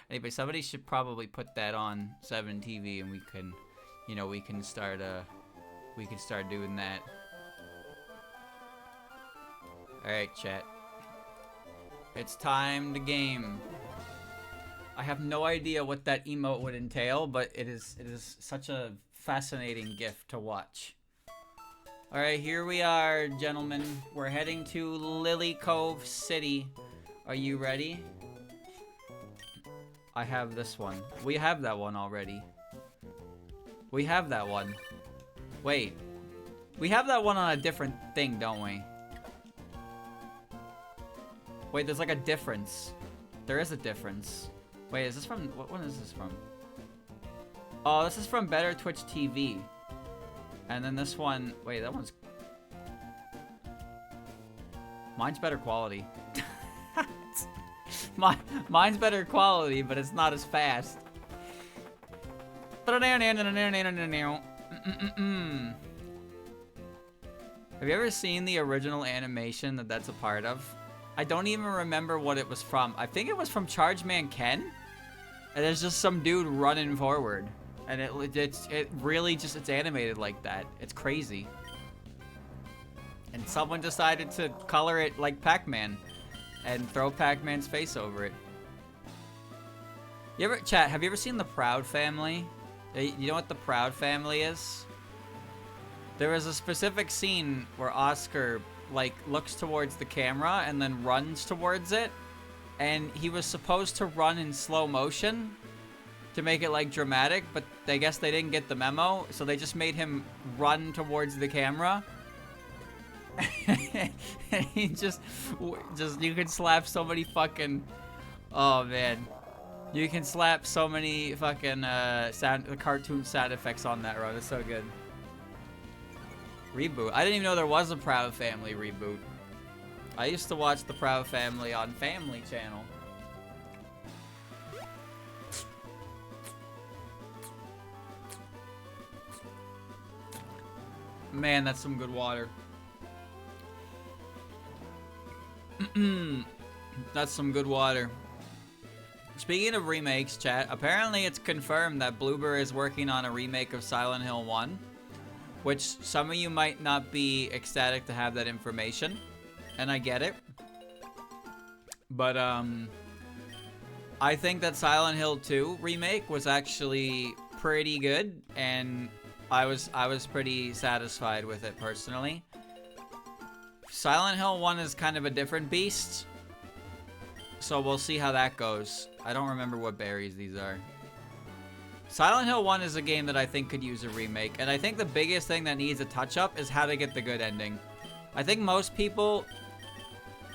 Anyway, somebody should probably put that on 7TV, and we can, you know, we can start doing that. All right, chat. It's time to game. I have no idea what that emote would entail, but it is such a fascinating gift to watch. All right, here we are, gentlemen. We're heading to Lily Cove City. Are you ready? I have this one. We have that one already. We have that one. Wait. We have that one on a different thing, don't we? Wait, there's like a difference. There is a difference. Wait, is this from... What one is this from? Oh, this is from Better Twitch TV. And then this one... Wait, that one's... Mine's better quality. Mine's better quality, but it's not as fast. Have you ever seen the original animation that that's a part of? I don't even remember what it was from. I think it was from Chargeman Ken. And there's just some dude running forward. And it really just, it's animated like that. It's crazy. And someone decided to color it like Pac-Man. And throw Pac-Man's face over it. Chat, have you ever seen The Proud Family? You know what The Proud Family is? There was a specific scene where Oscar, like, looks towards the camera and then runs towards it. And he was supposed to run in slow motion to make it, like, dramatic, but I guess they didn't get the memo, so they just made him run towards the camera. And he just, you can slap so many fucking, oh man. You can slap so many fucking, cartoon sound effects on that run. It's so good. Reboot. I didn't even know there was a Proud Family reboot. I used to watch The Proud Family on Family Channel. Man, that's some good water. That's some good water. Speaking of remakes, chat, apparently it's confirmed that Bloober is working on a remake of Silent Hill 1. Which some of you might not be ecstatic to have that information. And I get it. But, I think that Silent Hill 2 remake was actually pretty good. And I was pretty satisfied with it personally. Silent Hill 1 is kind of a different beast. So we'll see how that goes. I don't remember what berries these are. Silent Hill 1 is a game that I think could use a remake. And I think the biggest thing that needs a touch-up is how to get the good ending. I think most people...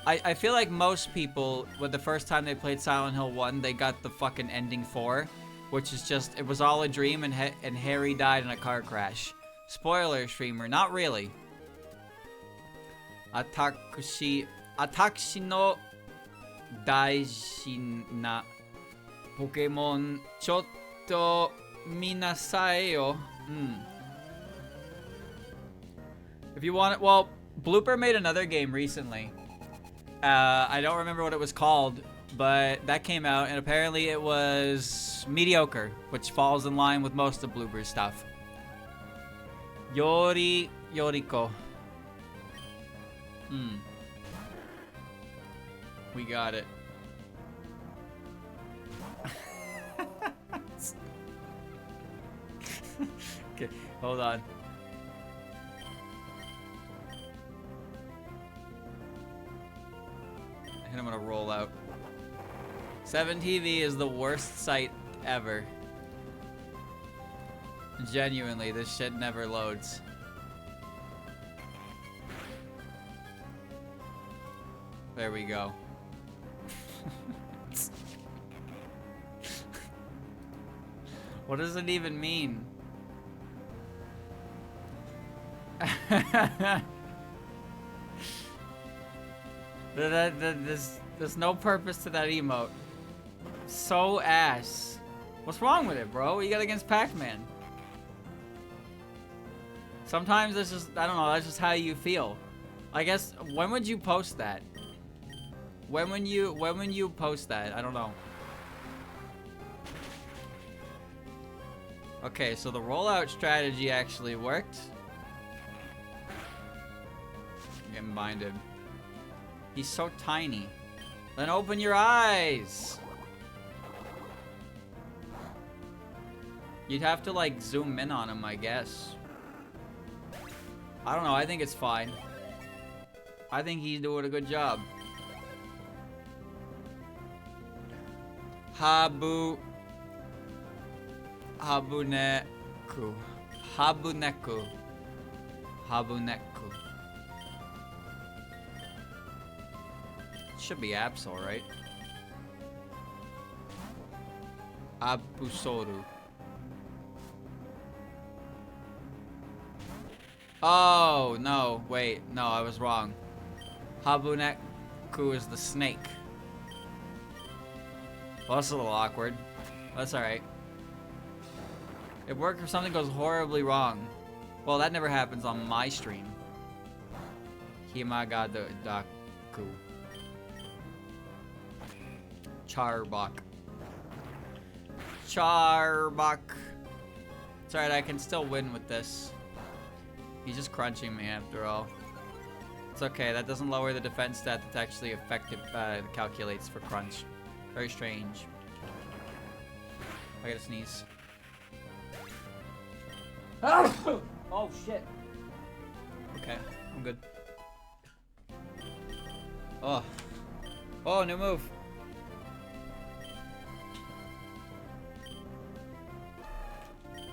I feel like most people, with the first time they played Silent Hill 1, they got the fucking ending 4. Which is just, it was all a dream and Harry died in a car crash. Spoiler, streamer, not really. Atakushi no daiji na Pokemon chotto minasai yo. If you want it, well, Blooper made another game recently. I don't remember what it was called, but that came out, and apparently it was mediocre, which falls in line with most of Blooper's stuff. Yoriko. We got it. Okay, hold on. And I'm gonna roll out. 7TV is the worst site ever. Genuinely, this shit never loads. There we go. What does it even mean? There's no purpose to that emote. So ass. What's wrong with it, bro? What you got against Pac-Man? Sometimes it's just, I don't know, that's just how you feel. I guess, when would you post that? When would you post that? I don't know. Okay, so the rollout strategy actually worked. Getting binded. He's so tiny. Then open your eyes! You'd have to, like, zoom in on him, I guess. I don't know, I think it's fine. I think he's doing a good job. Habuneku. Habuneku. Should be Absol, right? Abusoru. Oh, no. Wait. No, I was wrong. Habuneku is the snake. Well, that's a little awkward. That's alright. It worked if something goes horribly wrong. Well, that never happens on my stream. Himagadaku. Charbok. Charbok. It's alright, I can still win with this. He's just crunching me after all. It's okay, that doesn't lower the defense stat that's actually effective, calculates for crunch. Very strange. I gotta sneeze. Oh shit. Okay, I'm good. Oh. Oh, new move.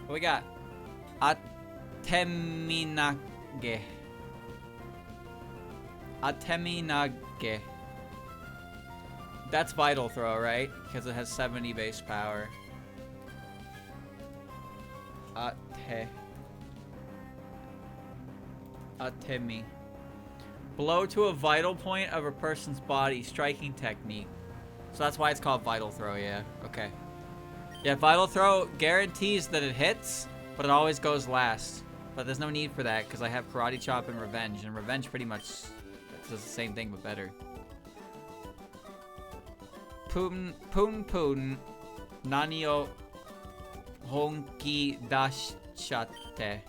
What we got? Ateminage. Ateminage. That's Vital Throw, right? Because it has 70 base power. Atemi. Blow to a vital point of a person's body. Striking technique. So that's why it's called Vital Throw, yeah. Okay. Yeah, Vital Throw guarantees that it hits, but it always goes last. But there's no need for that, because I have Karate Chop and Revenge, and Revenge pretty much does the same thing, but better. Pun, nani o honki dashatte.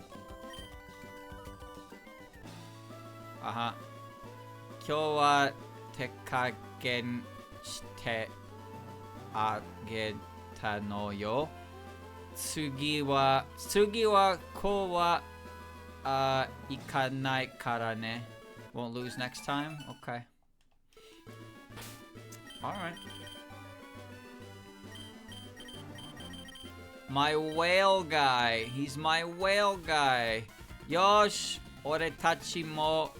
Aha. Kyou wa tekkagen shite ageta no yo. Tsugi wa ko wa ikanai kara ne. Won't lose next time? Okay. Alright. My whale guy. He's my whale guy. Yosh, ore tachi mo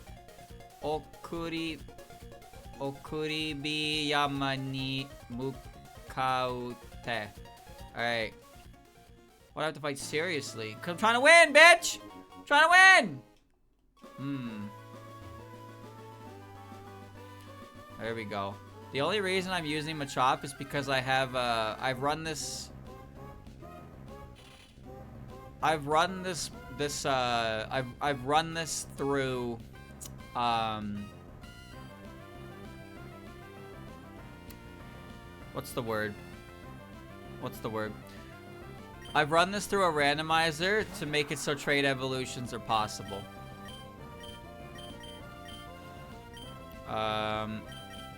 okuribi yama ni mukaute. Alright. What, I have to fight seriously? Cause I'm trying to win, bitch! I'm trying to win! There we go. The only reason I'm using Machop is because I have, I've run this through, what's the word? I've run this through a randomizer to make it so trade evolutions are possible.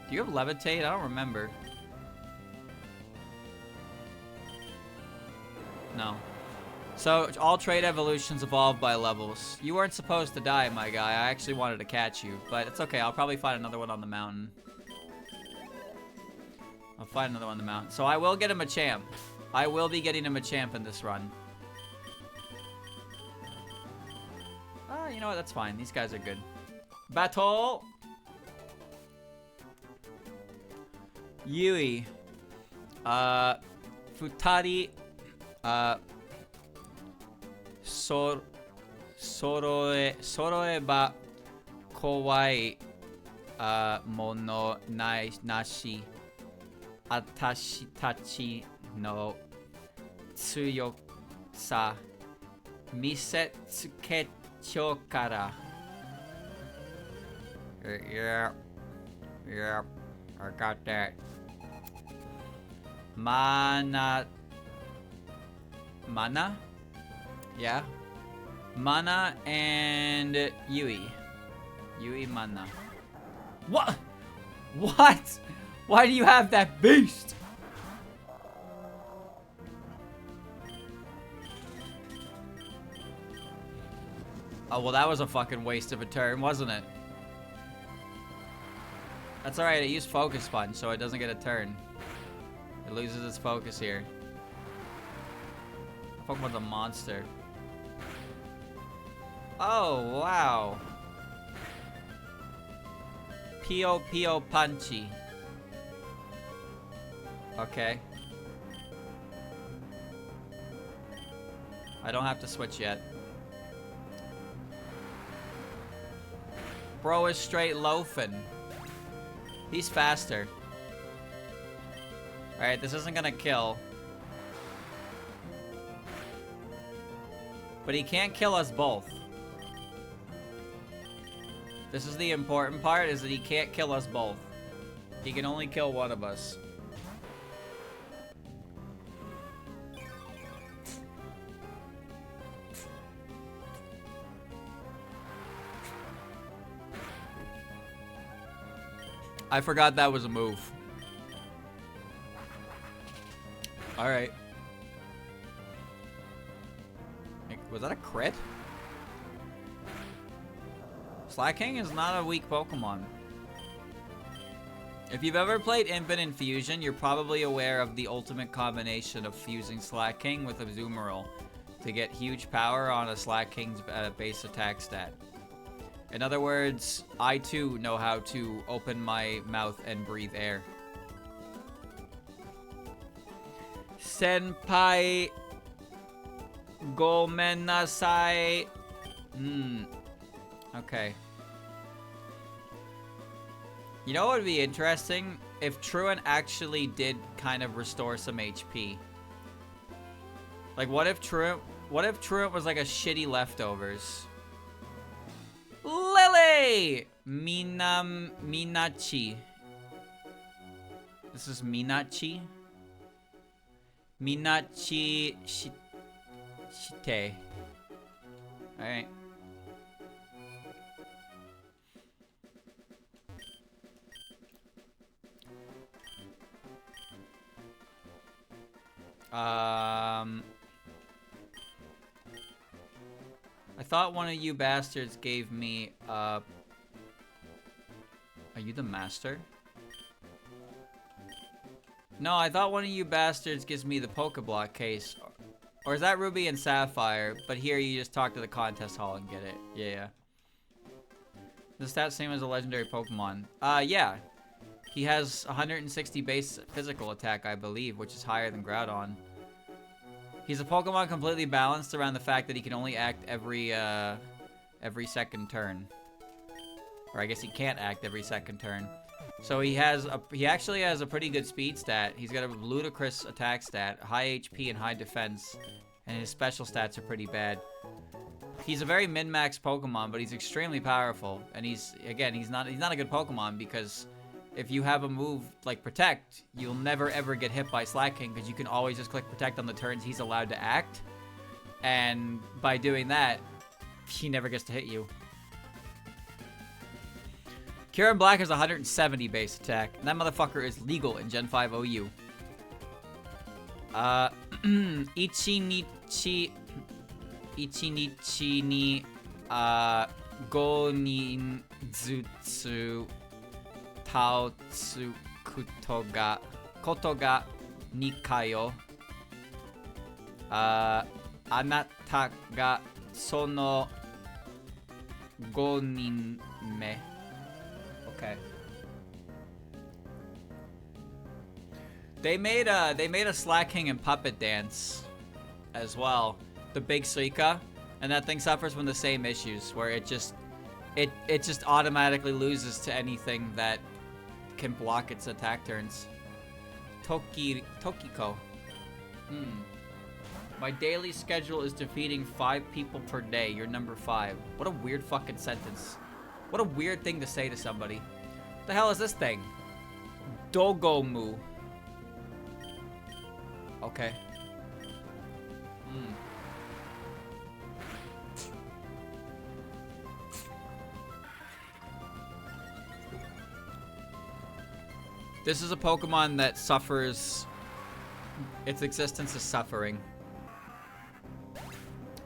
Do you have Levitate? I don't remember. No. So, all trade evolutions evolve by levels. You weren't supposed to die, my guy. I actually wanted to catch you, but it's okay. I'll probably find another one on the mountain. I'll find another one on the mountain. So I will get him a champ. I will be getting him a champ in this run. You know what? That's fine. These guys are good. Battle! Yui. Futari. Soroeba kowai mono nashi atashi tachi no tsuyosa misetsukecho kara. Yeah, I got that. Mana? Yeah. Mana and Yui. Yui Mana. What? What? Why do you have that beast? Oh, well, that was a fucking waste of a turn, wasn't it? That's alright, it used Focus Punch, so it doesn't get a turn. It loses its focus here. Pokemon's a monster. Oh, wow. Pio Pio Punchy. Okay. I don't have to switch yet. Bro is straight loafing. He's faster. Alright, this isn't gonna kill. But he can't kill us both. This is the important part, is that he can't kill us both. He can only kill one of us. I forgot that was a move. Alright. Was that a crit? Slaking is not a weak Pokemon. If you've ever played Infinite Fusion, you're probably aware of the ultimate combination of fusing Slaking with Azumarill to get huge power on a Slaking's base attack stat. In other words, I too know how to open my mouth and breathe air. Senpai Gomenasai. Okay. You know what would be interesting? If Truant actually did kind of restore some HP. Like, what if Truant was like a shitty leftovers? Lily! Minachi. This is Minachi? Minachi Shite. Alright. I thought one of you bastards gave me, Are you the master? No, I thought one of you bastards gives me the Pokeblock case. Or is that Ruby and Sapphire? But here you just talk to the contest hall and get it. Yeah. The stats same as a legendary Pokemon. Yeah. He has 160 base physical attack, I believe, which is higher than Groudon. He's a Pokemon completely balanced around the fact that he can only act every second turn. Or I guess he can't act every second turn. So he actually has a pretty good speed stat. He's got a ludicrous attack stat, high HP and high defense, and his special stats are pretty bad. He's a very min-max Pokemon, but he's extremely powerful. And he's not a good Pokemon because if you have a move like Protect, you'll never ever get hit by Slaking because you can always just click Protect on the turns he's allowed to act. And by doing that, he never gets to hit you. Kyurem Black has 170 base attack, and that motherfucker is legal in Gen 5 OU. Ichinichi ni go ninzutsu taotsu koto ga nikayo. Anata ga sono go nin me. Okay. They made a Slaking and Puppet Dance as well. The Big Suika, and that thing suffers from the same issues where it just automatically loses to anything that can block its attack turns. Tokiko. My daily schedule is defeating 5 people per day. You're number 5. What a weird fucking sentence. What a weird thing to say to somebody. What the hell is this thing? Dogomu. Okay. This is a Pokemon that suffers. Its existence is suffering.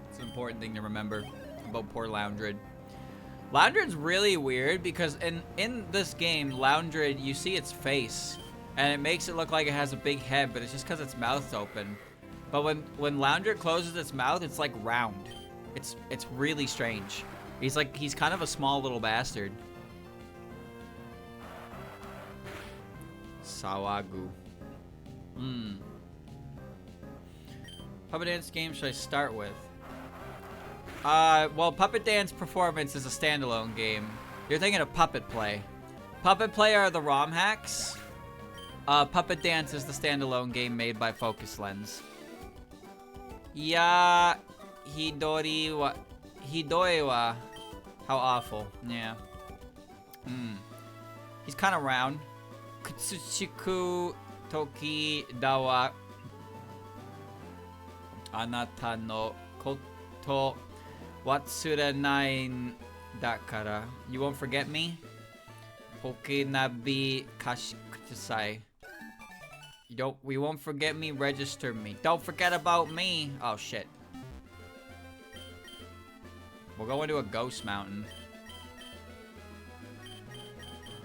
It's an important thing to remember about poor Loundred. Loundred's really weird because in this game, Loundred, you see its face, and it makes it look like it has a big head, but it's just because its mouth's open. But when Loundred closes its mouth, it's like round. It's really strange. He's kind of a small little bastard. Sawagu. Puppet Dance game should I start with? Well, Puppet Dance Performance is a standalone game. You're thinking of Puppet Play. Puppet Play are the ROM hacks. Puppet Dance is the standalone game made by Focus Lens. Ya Hidori wa. How awful. Yeah. He's kind of round. Kutsuchiku Toki Dawa Anata no Koto Watsuranai Dakara. You won't forget me? Pokenabi Kashikutasai. We won't forget me, register me. Don't forget about me. Oh shit. We'll go into a ghost mountain.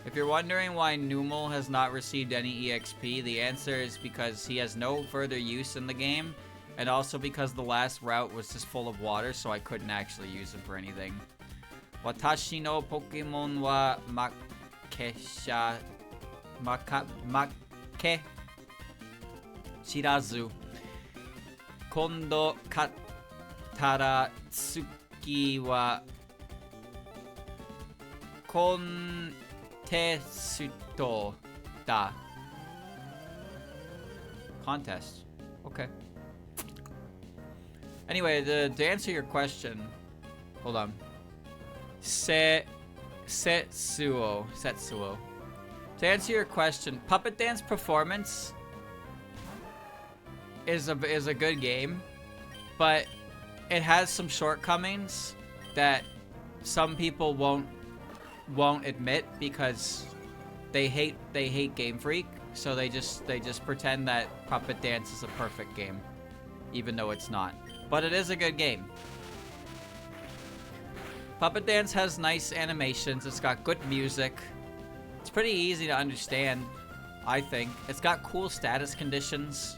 If you're wondering why Numel has not received any EXP, the answer is because he has no further use in the game, and also because the last route was just full of water, so I couldn't actually use him for anything. Watashi no Pokemon wa Makesha... Make... Shirazu. Kondo Katara Tsuki wa... Kontesuto da. Contest. Okay. Anyway, to answer your question, hold on. Setsuo. To answer your question, Puppet Dance Performance is a good game, but it has some shortcomings that some people won't admit because they hate Game Freak, so they just pretend that Puppet Dance is a perfect game, even though it's not. But it is a good game. Puppet Dance has nice animations. It's got good music. It's pretty easy to understand, I think. It's got cool status conditions.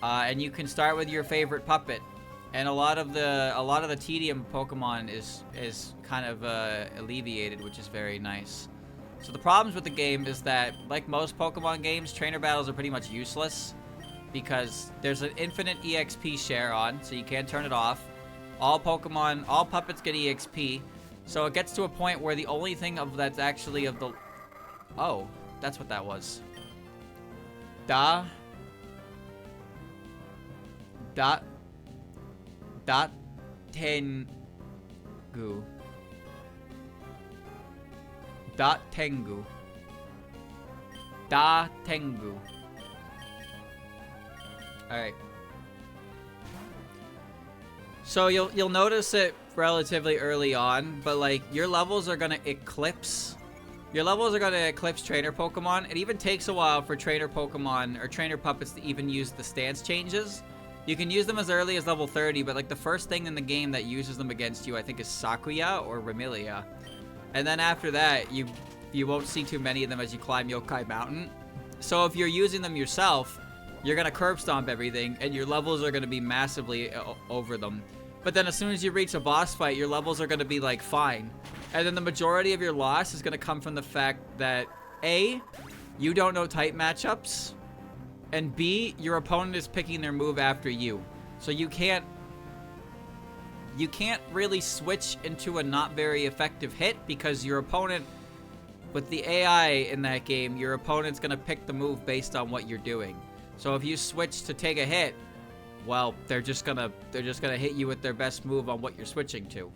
And you can start with your favorite puppet. And a lot of the tedium Pokemon is kind of alleviated, which is very nice. So the problems with the game is that, like most Pokemon games, trainer battles are pretty much useless because there's an infinite EXP share on, so you can't turn it off. All puppets get EXP, so it gets to a point where the only thing that's actually of the... Oh, that's what that was. Tengu. Tengu. Alright. So you'll notice it relatively early on, but like your levels are gonna eclipse. Your levels are gonna eclipse trainer Pokemon. It even takes a while for trainer Pokemon or trainer puppets to even use the stance changes. You can use them as early as level 30, but like the first thing in the game that uses them against you, I think, is Sakuya or Remilia. And then after that, you won't see too many of them as you climb Yokai Mountain. So if you're using them yourself, you're gonna curb stomp everything, and your levels are gonna be massively over them. But then as soon as you reach a boss fight, your levels are gonna be like fine. And then the majority of your loss is gonna come from the fact that A, you don't know type matchups, and B, your opponent is picking their move after you. So you can't really switch into a not very effective hit because your opponent, with the AI in that game, your opponent's gonna pick the move based on what you're doing. So if you switch to take a hit, well, they're just gonna hit you with their best move on what you're switching to.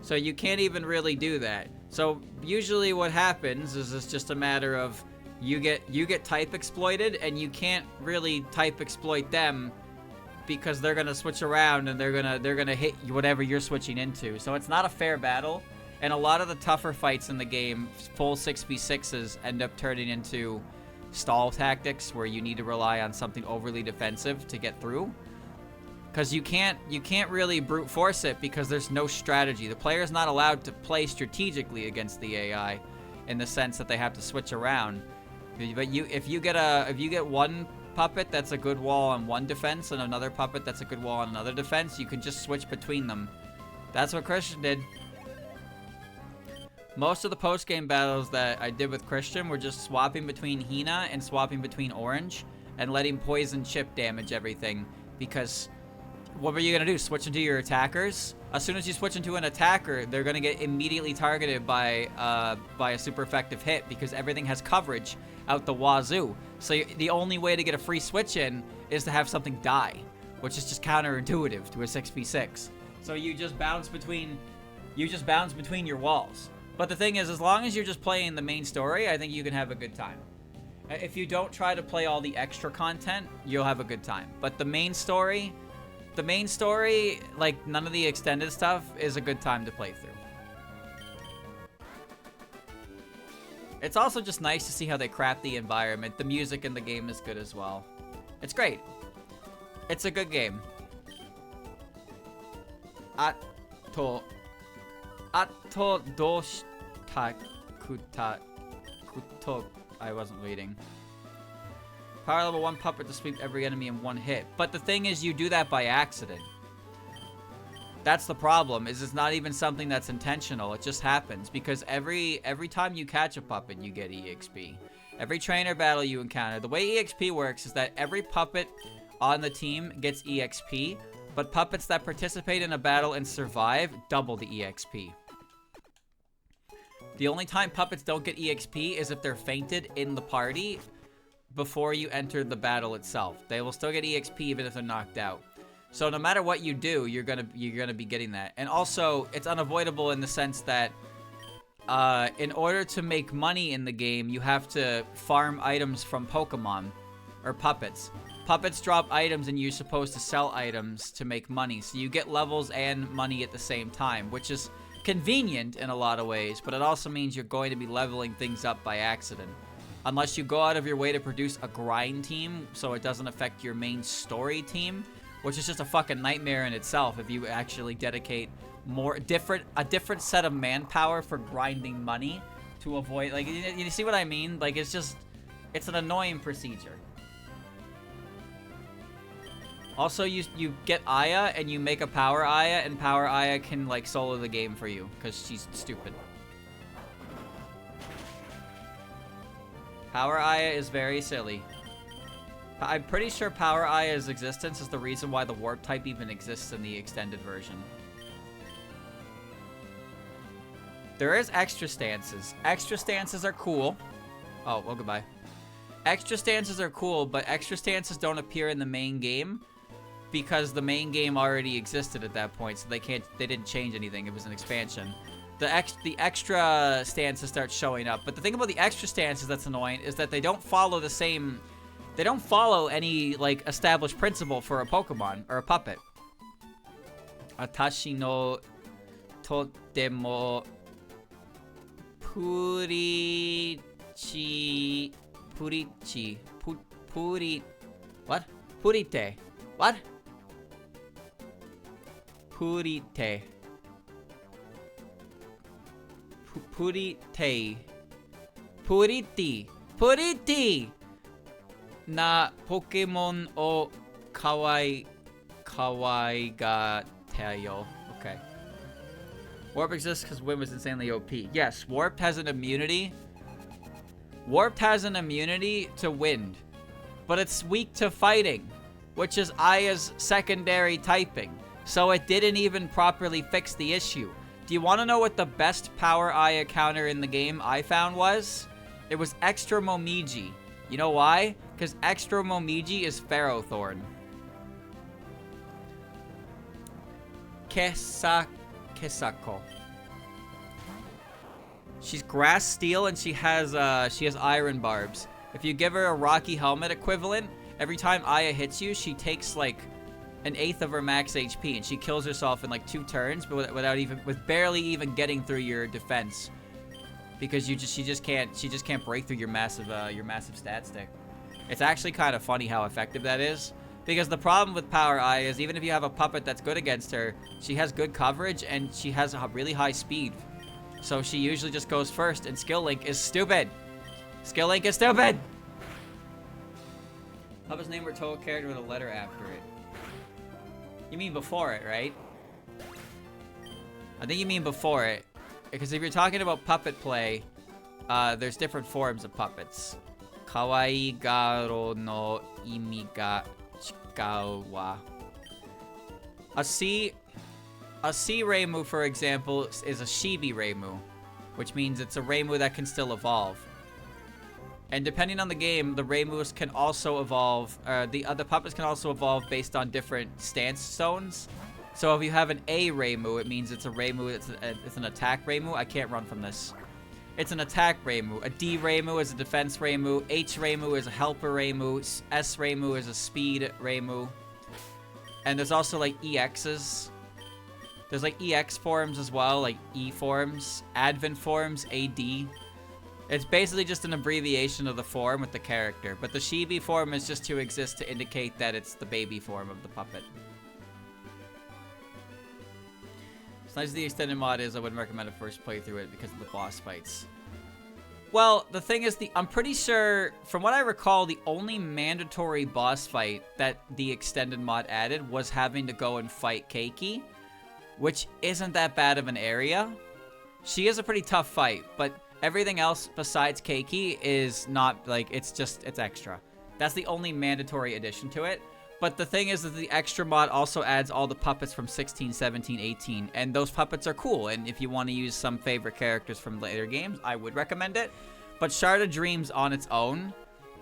So you can't even really do that. So usually what happens is it's just a matter of you get type exploited, and you can't really type exploit them because they're gonna switch around and they're gonna hit whatever you're switching into. So it's not a fair battle, and a lot of the tougher fights in the game, full 6v6s, end up turning into stall tactics where you need to rely on something overly defensive to get through. Because you can't really brute force it because there's no strategy. The player's not allowed to play strategically against the AI in the sense that they have to switch around. But if you get one puppet that's a good wall on one defense and another puppet that's a good wall on another defense, you can just switch between them. That's what Christian did. Most of the post-game battles that I did with Christian were just swapping between Hina and swapping between Orange and letting Poison Chip damage everything. Because what were you going to do? Switch into your attackers? As soon as you switch into an attacker, they're going to get immediately targeted by a super effective hit because everything has coverage out the wazoo. So the only way to get a free switch in is to have something die, which is just counterintuitive to a 6v6. So you just bounce between your walls. But the thing is, as long as you're just playing the main story, I think you can have a good time. If you don't try to play all the extra content, you'll have a good time. But the main story, like none of the extended stuff, is a good time to play through. It's also just nice to see how they craft the environment. The music in the game is good as well. It's great. It's a good game. Ato doshita kuto. I wasn't reading. Power level 1 puppet to sweep every enemy in one hit. But the thing is, you do that by accident. That's the problem, is it's not even something that's intentional. It just happens because every time you catch a puppet, you get EXP. Every trainer battle you encounter. The way EXP works is that every puppet on the team gets EXP, but puppets that participate in a battle and survive double the EXP. The only time puppets don't get EXP is if they're fainted in the party before you enter the battle itself. They will still get EXP even if they're knocked out. So no matter what you do, you're gonna be getting that. And also, it's unavoidable in the sense that in order to make money in the game, you have to farm items from Pokemon or puppets. Puppets drop items and you're supposed to sell items to make money. So you get levels and money at the same time, which is convenient in a lot of ways, but it also means you're going to be leveling things up by accident. Unless you go out of your way to produce a grind team so it doesn't affect your main story team, which is just a fucking nightmare in itself if you actually dedicate a different set of manpower for grinding money to avoid, like, you see what I mean? Like, it's an annoying procedure. Also, you get Aya and you make a Power Aya, and Power Aya can, like, solo the game for you because she's stupid. Power Aya is very silly. I'm pretty sure Power Aya's existence is the reason why the Warp type even exists in the extended version. There is extra stances. Extra stances are cool. Oh, well, goodbye. Extra stances are cool, but extra stances don't appear in the main game because the main game already existed at that point, so they didn't change anything. It was an expansion. The extra stances start showing up, but the thing about the extra stances that's annoying is that they don't follow the same. They don't follow any, like, established principle for a Pokemon or a puppet. Atashi no totemo purichi what? Purite. What? Purite. Purite. Puriti. Puriti! Na Pokemon o kawai ga tayo. Okay. Warp exists because Wind was insanely OP. Yes, Warp has an immunity. Warp has an immunity to Wind, but it's weak to fighting, which is Aya's secondary typing. So it didn't even properly fix the issue. Do you want to know what the best Power Aya counter in the game I found was? It was Extra Momiji. You know why? Because Extra Momiji is Ferrothorn. Kesako. She's Grass Steel and she has Iron Barbs. If you give her a Rocky Helmet equivalent, every time Aya hits you, she takes like an eighth of her max HP and she kills herself in like 2 turns, but with barely even getting through your defense. because she just can't break through your massive stat stick. It's actually kind of funny how effective that is. Because the problem with Power Eye is even if you have a puppet that's good against her, she has good coverage and she has a really high speed. So she usually just goes first, and Skill Link is stupid. Skill Link is stupid! Puppet's name or total character with a letter after it. You mean before it, right? I think you mean before it. Because if you're talking about puppet play, there's different forms of puppets. Kawaii garo no imi ga chikau wa. A C Reimu, for example, is a Chibi Reimu, which means it's a Reimu that can still evolve. And depending on the game, the Reimus can also evolve, the other puppets can also evolve based on different stance zones. So if you have an A Reimu, it means it's a Reimu, it's an attack Reimu. I can't run from this. It's an attack Reimu. A D Reimu is a defense Reimu. H Reimu is a helper Reimu. S Reimu is a speed Reimu. And there's also like EXs. There's like EX forms as well, like E forms. Advent forms, AD. It's basically just an abbreviation of the form with the character. But the Chibi form is just to exist to indicate that it's the baby form of the puppet. As nice as the extended mod is, I wouldn't recommend a first playthrough it because of the boss fights. Well, the thing is, I'm pretty sure, from what I recall, the only mandatory boss fight that the extended mod added was having to go and fight Keiki, which isn't that bad of an area. She is a pretty tough fight, but everything else besides Keiki is not, like, it's extra. That's the only mandatory addition to it. But the thing is that the extra mod also adds all the puppets from 16, 17, 18, and those puppets are cool, and if you want to use some favorite characters from later games, I would recommend it. But Shard of Dreams on its own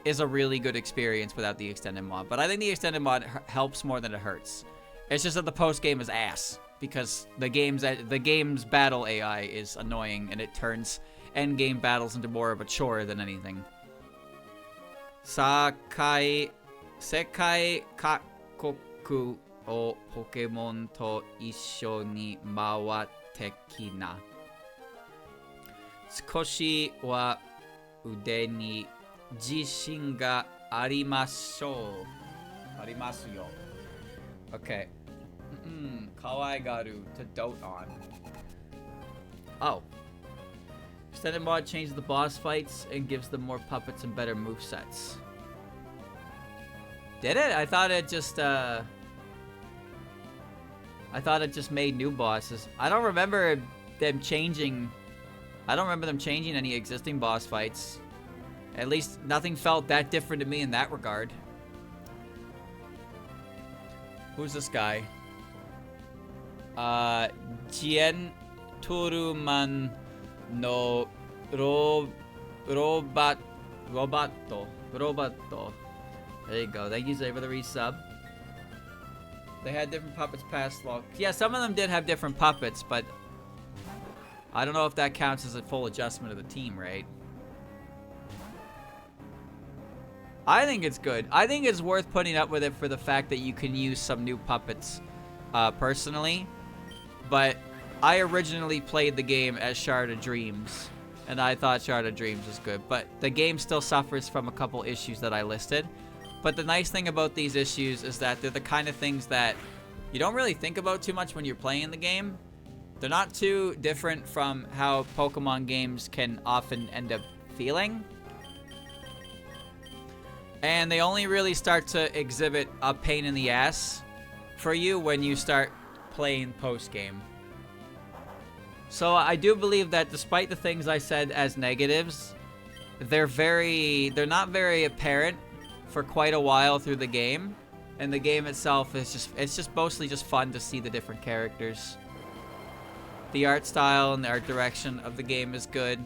is a really good experience without the extended mod. But I think the extended mod helps more than it hurts. It's just that the post-game is ass, because the game's battle AI is annoying, and it turns endgame battles into more of a chore than anything. Sekai kakoku o Pokemon to issho ni mawate kina. Tsukoshi wa ude ni jishin ga arimashou. Arimasu yo. Okay. Kawaigaru, to dote on. Oh. Extended mod changes the boss fights and gives them more puppets and better movesets. Did it? I thought it just made new bosses. I don't remember them changing any existing boss fights. At least nothing felt that different to me in that regard. Who's this guy? Jien Turuman no Roboto. There you go. Thank you, Zay, for the resub. They had different puppets past log. Yeah, some of them did have different puppets, but I don't know if that counts as a full adjustment of the team, right? I think it's good. I think it's worth putting up with it for the fact that you can use some new puppets, personally. But I originally played the game as Shard of Dreams, and I thought Shard of Dreams was good. But the game still suffers from a couple issues that I listed. But the nice thing about these issues is that they're the kind of things that you don't really think about too much when you're playing the game. They're not too different from how Pokemon games can often end up feeling. And they only really start to exhibit a pain in the ass for you when you start playing post-game. So I do believe that despite the things I said as negatives, they're not very apparent for quite a while through the game, and the game itself is just mostly just fun to see the different characters. The art style and the art direction of the game is good.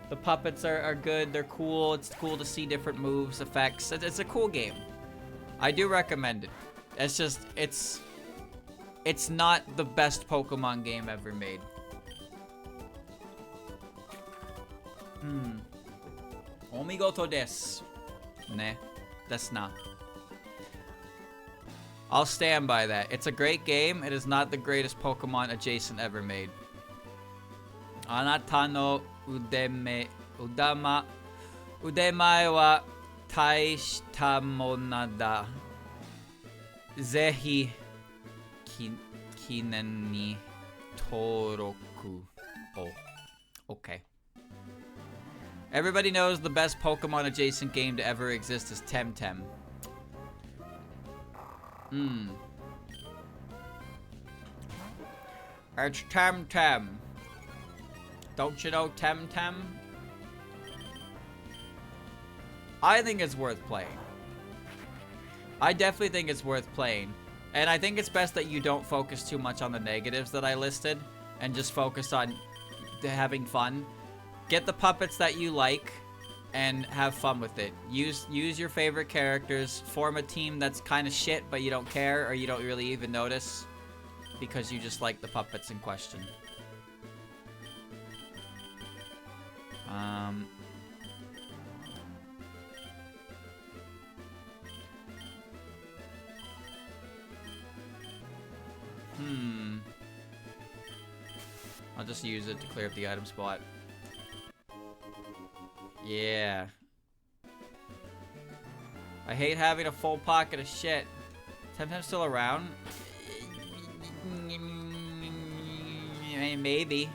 The puppets are good, they're cool, it's cool to see different moves, effects. It's a cool game. I do recommend it. It's just, it's not the best Pokemon game ever made. Omigoto desu. Ne, desu na. I'll stand by that. It's a great game. It is not the greatest Pokemon adjacent ever made. Anata no Udemae wa taishita mono da. Zehi kinen ni toroku. Oh, okay. Everybody knows the best Pokemon adjacent game to ever exist is Temtem. It's Temtem. Don't you know Temtem? I think it's worth playing. I definitely think it's worth playing. And I think it's best that you don't focus too much on the negatives that I listed and just focus on having fun. Get the puppets that you like and have fun with it. Use your favorite characters. Form a team that's kind of shit but you don't care or you don't really even notice because you just like the puppets in question. I'll just use it to clear up the item spot. Yeah. I hate having a full pocket of shit. Temtem's still around? Maybe.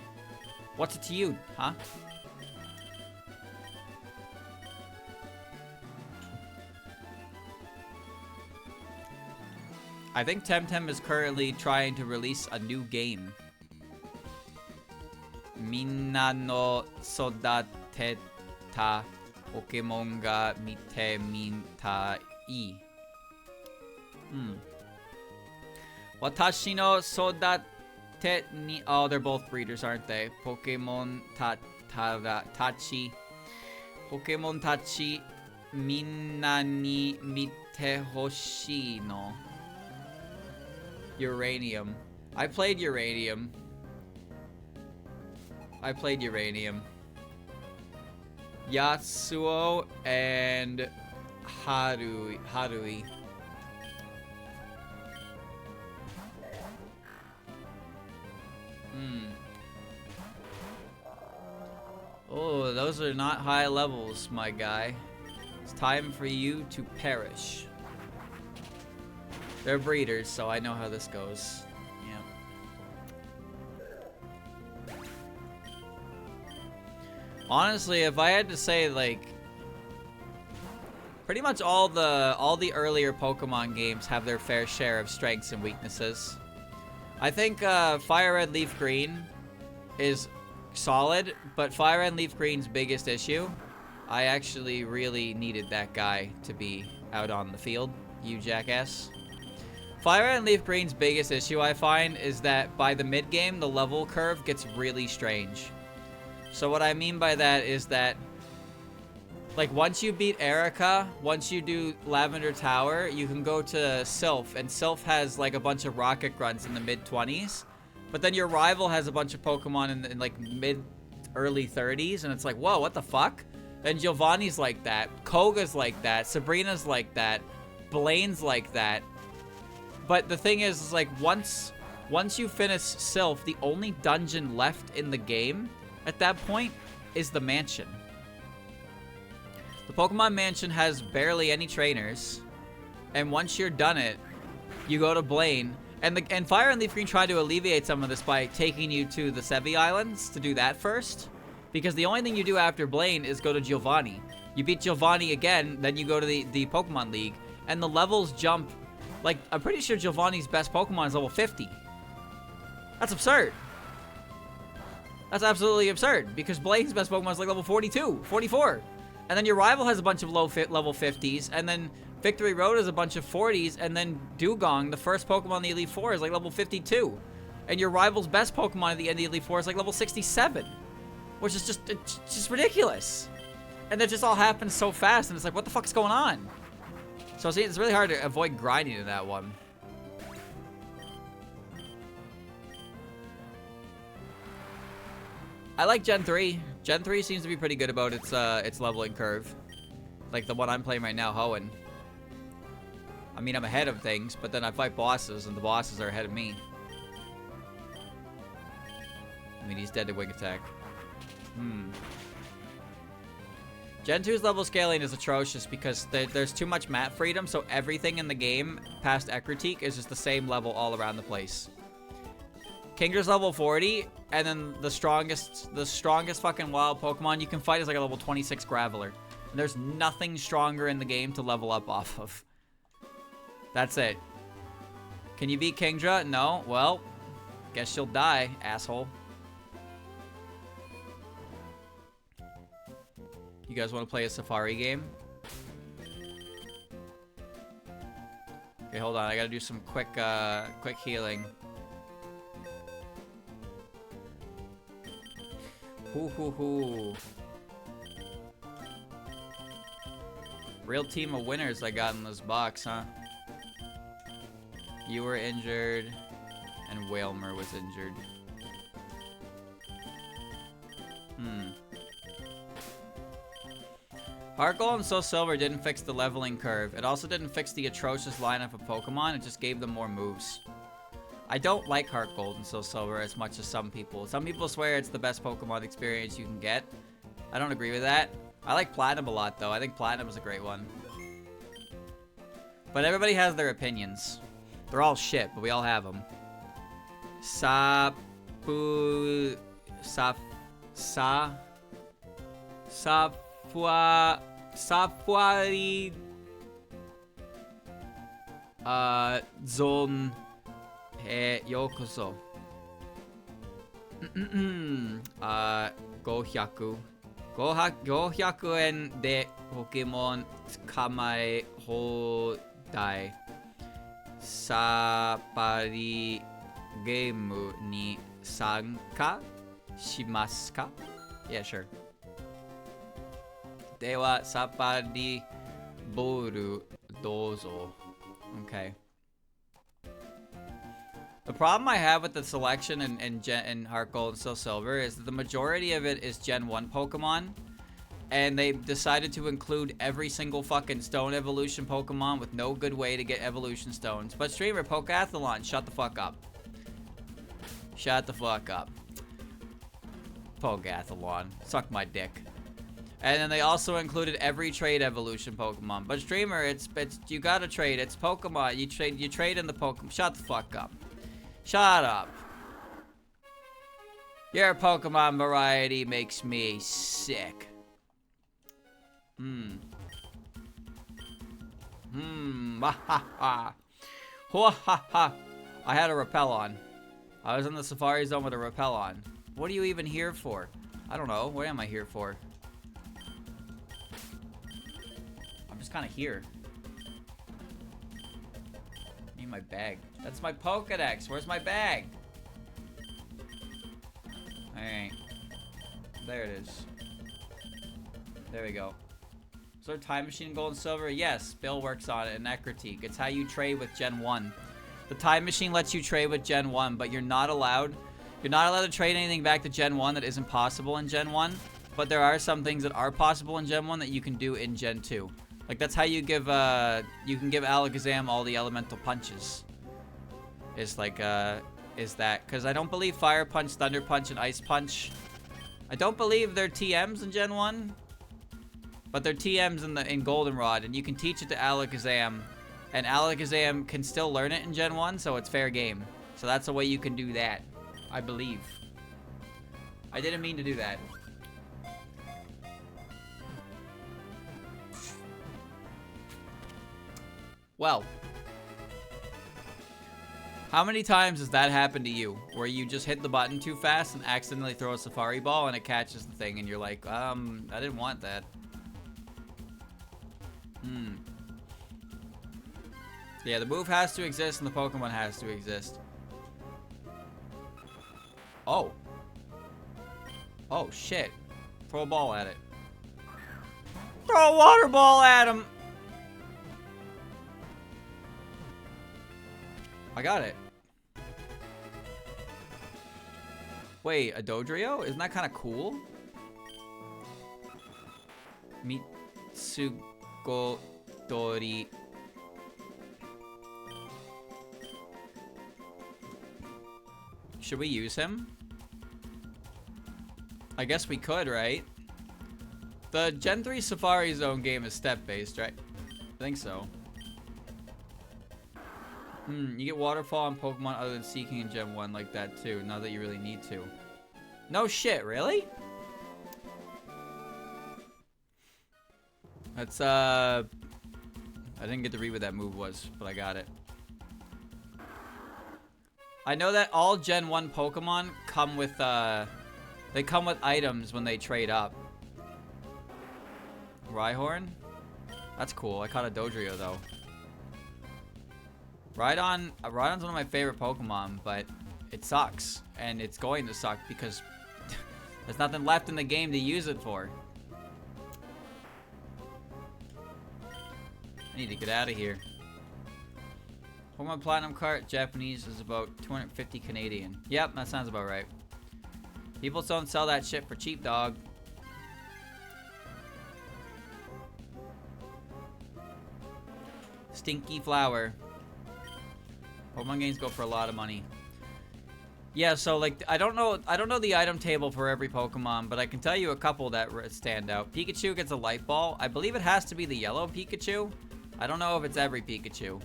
What's it to you, huh? I think Temtem is currently trying to release a new game. Minna no sodateta Pokemon ga mite mintai. Watashi no sodate ni... Oh, they're both breeders, aren't they? Pokemon tachi. Pokemon tachi minna ni mite hoshii no. Uranium. I played Uranium. Yasuo and Harui. Oh, those are not high levels, my guy. It's time for you to perish. They're breeders, so I know how this goes. Yeah. Honestly, if I had to say, like, pretty much all the earlier Pokemon games have their fair share of strengths and weaknesses. I think Fire Red Leaf Green is solid, but Fire Red Leaf Green's biggest issue, I actually really needed that guy to be out on the field, you jackass. Fire Red Leaf Green's biggest issue, I find, is that by the mid-game, the level curve gets really strange. So what I mean by that is that, like, once you beat Erica, once you do Lavender Tower, you can go to Sylph, and Sylph has, like, a bunch of Rocket Grunts in the mid-20s. But then your rival has a bunch of Pokemon in like, mid-early 30s, and it's like, whoa, what the fuck? Then Giovanni's like that, Koga's like that, Sabrina's like that, Blaine's like that. But the thing is like, once you finish Sylph, the only dungeon left in the game at that point is the mansion. The Pokemon Mansion has barely any trainers, and once you're done it, you go to Blaine, and Fire and Leaf Green tried to alleviate some of this by taking you to the Sevi Islands to do that first, because the only thing you do after Blaine is go to Giovanni. You beat Giovanni again, then you go to the Pokemon League, and the levels jump. Like, I'm pretty sure Giovanni's best Pokemon is level 50. That's absurd. That's absolutely absurd, because Blaine's best Pokemon is like level 42, 44. And then your rival has a bunch of level 50s, and then Victory Road has a bunch of 40s, and then Dugong, the first Pokemon in the Elite Four, is like level 52. And your rival's best Pokemon at the end of the Elite Four is like level 67. Which is just ridiculous. And that just all happens so fast, and it's like, what the fuck is going on? So see, it's really hard to avoid grinding in that one. I like Gen 3. Gen 3 seems to be pretty good about its leveling curve. Like the one I'm playing right now, Hoenn. I mean, I'm ahead of things, but then I fight bosses, and the bosses are ahead of me. I mean, he's dead to Wing Attack. Gen 2's level scaling is atrocious because there's too much map freedom, so everything in the game past Ekritik is just the same level all around the place. Kingdra's level 40, and then the strongest fucking wild Pokemon you can fight is like a level 26 Graveler. And there's nothing stronger in the game to level up off of. That's it. Can you beat Kingdra? No? Well, guess you'll die, asshole. You guys want to play a Safari game? Okay, hold on. I gotta do some quick healing. Hoo hoo hoo. Real team of winners I got in this box, huh? You were injured, and Wailmer was injured. Heart Gold and Soul Silver didn't fix the leveling curve. It also didn't fix the atrocious lineup of Pokemon. It just gave them more moves. I don't like Heart Gold and Soul Silver as much as some people. Some people swear it's the best Pokemon experience you can get. I don't agree with that. I like Platinum a lot, though. I think Platinum is a great one. But everybody has their opinions. They're all shit, but we all have them. Sapuari Zone Yokoso. 500円でポケモン捕まえ放題。サパリゲームに参加しますか? Yeah, sure. では、サパリボールどうぞ. Okay. The problem I have with the selection in Heart Gold and Soul Silver is that the majority of it is Gen 1 Pokemon. And they decided to include every single fucking Stone Evolution Pokemon with no good way to get Evolution Stones. But streamer, Pokathlon, shut the fuck up. Shut the fuck up. Pokathlon. Suck my dick. And then they also included every trade evolution Pokemon. But streamer, it's you gotta trade. It's Pokemon. You trade in the Pokemon. Shut the fuck up. Shut up. Your Pokemon variety makes me sick. Ha ha. Ha. I had a repel on. I was in the Safari Zone with a repel on. What are you even here for? I don't know. What am I here for? I'm just kind of here. I need my bag. That's my Pokedex. Where's my bag? Alright. There it is. There we go. Is there a time machine in Gold and Silver? Yes, Bill works on it in Ekritik. It's how you trade with Gen 1. The time machine lets you trade with Gen 1, but you're not allowed to trade anything back to Gen 1 that isn't possible in Gen 1. But there are some things that are possible in Gen 1 that you can do in Gen 2. Like, that's how you give, you can give Alakazam all the elemental punches. Is like, is that. Because I don't believe Fire Punch, Thunder Punch, and Ice Punch. I don't believe they're TMs in Gen 1. But they're TMs in Goldenrod, and you can teach it to Alakazam. And Alakazam can still learn it in Gen 1, so it's fair game. So that's a way you can do that, I believe. I didn't mean to do that. Well. How many times has that happened to you? Where you just hit the button too fast and accidentally throw a Safari Ball and it catches the thing and you're like, I didn't want that. Yeah, the move has to exist and the Pokemon has to exist. Oh. Oh, shit. Throw a ball at it. Throw a water ball at him! I got it. Wait, a Dodrio? Isn't that kind of cool? Mitsugodori. Should we use him? I guess we could, right? The Gen 3 Safari Zone game is step-based, right? I think so. You get waterfall on Pokemon other than Seeking in Gen 1 like that too, now that you really need to. No shit, really? That's, I didn't get to read what that move was, but I got it. I know that all Gen 1 Pokemon come with, they come with items when they trade up. Rhyhorn? That's cool. I caught a Dodrio, though. Rhydon's one of my favorite Pokemon, but it sucks. And it's going to suck because there's nothing left in the game to use it for. I need to get out of here. Pokemon Platinum cart, Japanese, is about 250 Canadian. Yep, that sounds about right. People don't sell that shit for cheap, dog. Stinky flower. Pokemon games go for a lot of money. Yeah, so like I don't know the item table for every Pokemon, but I can tell you a couple that stand out. Pikachu gets a light ball. I believe it has to be the yellow Pikachu. I don't know if it's every Pikachu.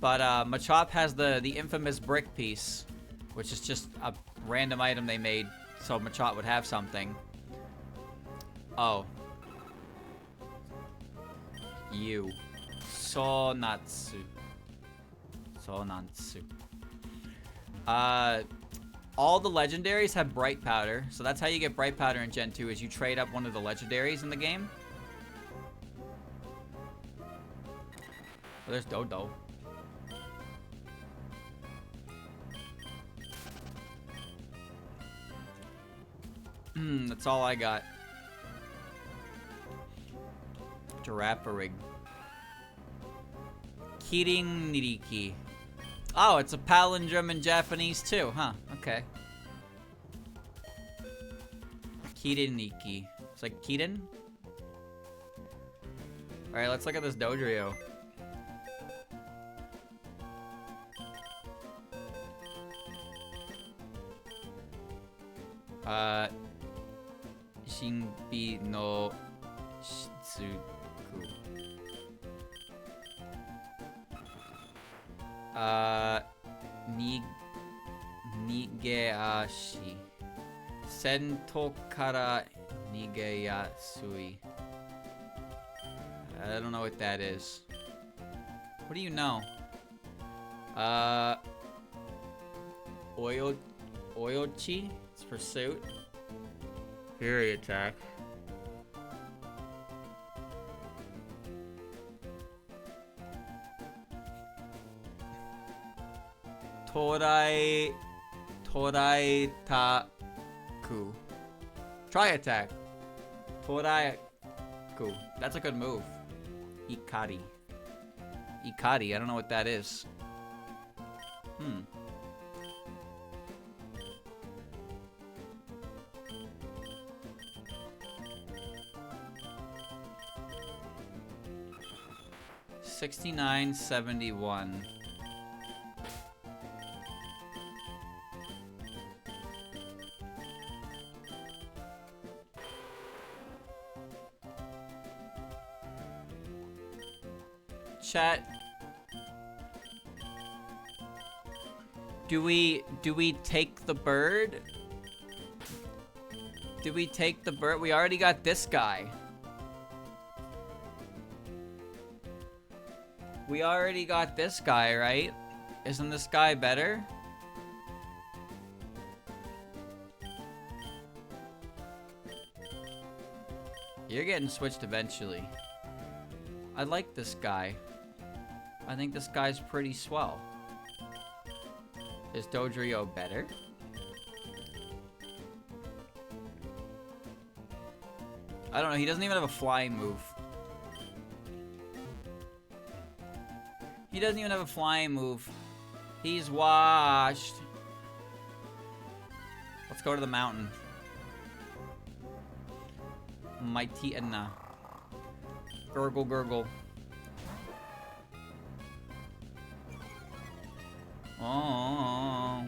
But Machop has the infamous brick piece, which is just a random item they made so Machop would have something. Oh. You. Sonatsu. Sonatsu. All the legendaries have bright powder, so that's how you get bright powder in Gen 2 is you trade up one of the legendaries in the game. Oh, there's Dodo. That's all I got. Girafarig. Kirin Niriki. Oh, it's a palindrome in Japanese too, huh? Okay. Kiriniki. It's like Kirin? Alright, let's look at this Dodrio. Shinbi no Shizuku. Nigeashi. Sento kara nigeyasui. I don't know what that is. What do you know? Oyochi? It's pursuit. Fury attack. Torai Taku. Try attack. Toraiku. That's a good move. Ikari. Ikari, I don't know what that is. 6971. Chat. Do we take the bird? Do we take the bird? We already got this guy. We already got this guy, right? Isn't this guy better? You're getting switched eventually. I like this guy. I think this guy's pretty swell. Is Dodrio better? I don't know, he doesn't even have a flying move. He doesn't even have a flying move. He's washed. Let's go to the mountain. Mighty Enna. Gurgle, gurgle. Oh.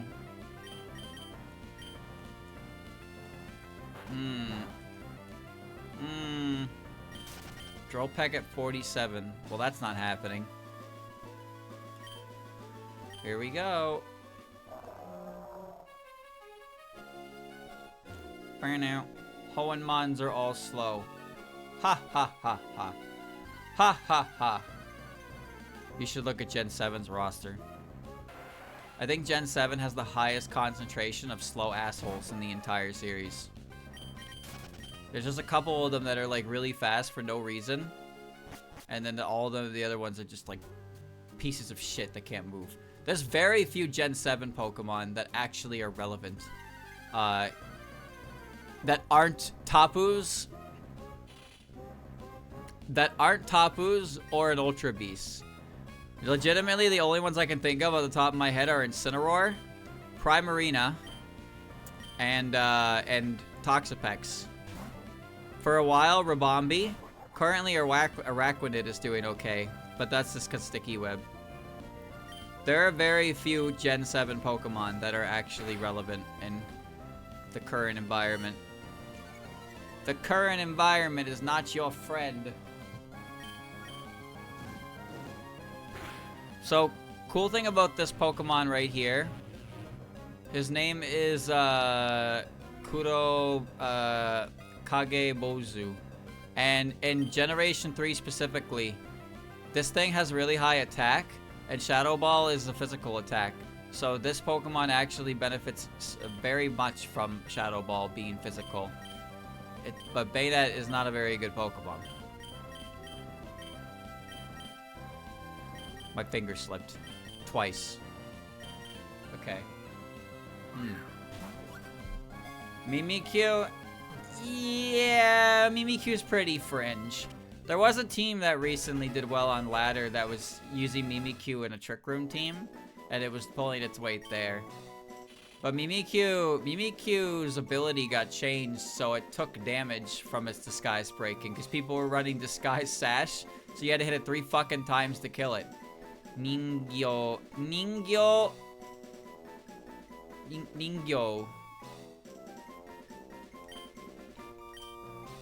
Turtle Peck at 47. Well, that's not happening. Here we go. Now, Hoenmons are all slow. Ha ha ha ha. Ha ha ha. You should look at Gen 7's roster. I think Gen 7 has the highest concentration of slow assholes in the entire series. There's just a couple of them that are like really fast for no reason. And then all of the other ones are just like pieces of shit that can't move. There's very few Gen 7 Pokemon that actually are relevant. That aren't Tapus. That aren't Tapus or an Ultra Beast. Legitimately, the only ones I can think of at the top of my head are Incineroar, Primarina, and Toxapex. For a while, Ribombee. Currently, Araquanid is doing okay, but that's just because Sticky Web. There are very few Gen 7 Pokemon that are actually relevant in the current environment. The current environment is not your friend. So, cool thing about this Pokemon right here. His name is Kuro Kagebozu. And in Generation 3 specifically, this thing has really high attack, and Shadow Ball is a physical attack. So this Pokemon actually benefits very much from Shadow Ball being physical. But Banette is not a very good Pokemon. My finger slipped. Twice. Okay. Mimikyu? Yeah, Mimikyu's pretty fringe. There was a team that recently did well on ladder that was using Mimikyu in a Trick Room team, and it was pulling its weight there. But Mimikyu's ability got changed, so it took damage from its Disguise breaking, because people were running Disguise Sash, so you had to hit it 3 fucking times to kill it. Ningyo.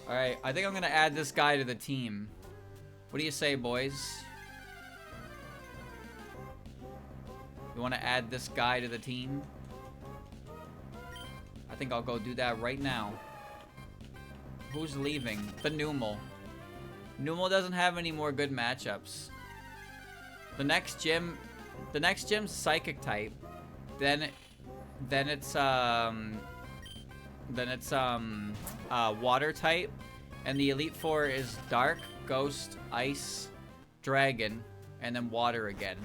Alright, I think I'm gonna add this guy to the team. What do you say, boys? You wanna add this guy to the team? I think I'll go do that right now. Who's leaving? The Numel. Numel doesn't have any more good matchups. The next gym's Psychic type. Then it's Water type, and the Elite Four is Dark, Ghost, Ice, Dragon, and then Water again.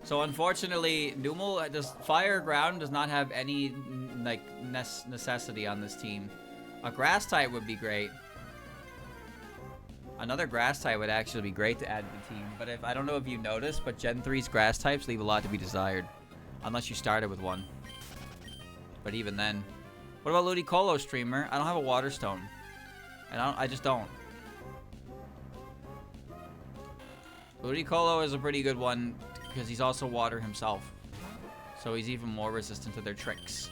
So unfortunately, Numel Fire Ground does not have any like necessity on this team. A Grass type would be great. Another Grass type would actually be great to add to the team, but I don't know if you noticed, but Gen 3's Grass types leave a lot to be desired. Unless you started with one. But even then. What about Ludicolo, streamer? I don't have a Water Stone. And I just don't. Ludicolo is a pretty good one because he's also water himself. So he's even more resistant to their tricks.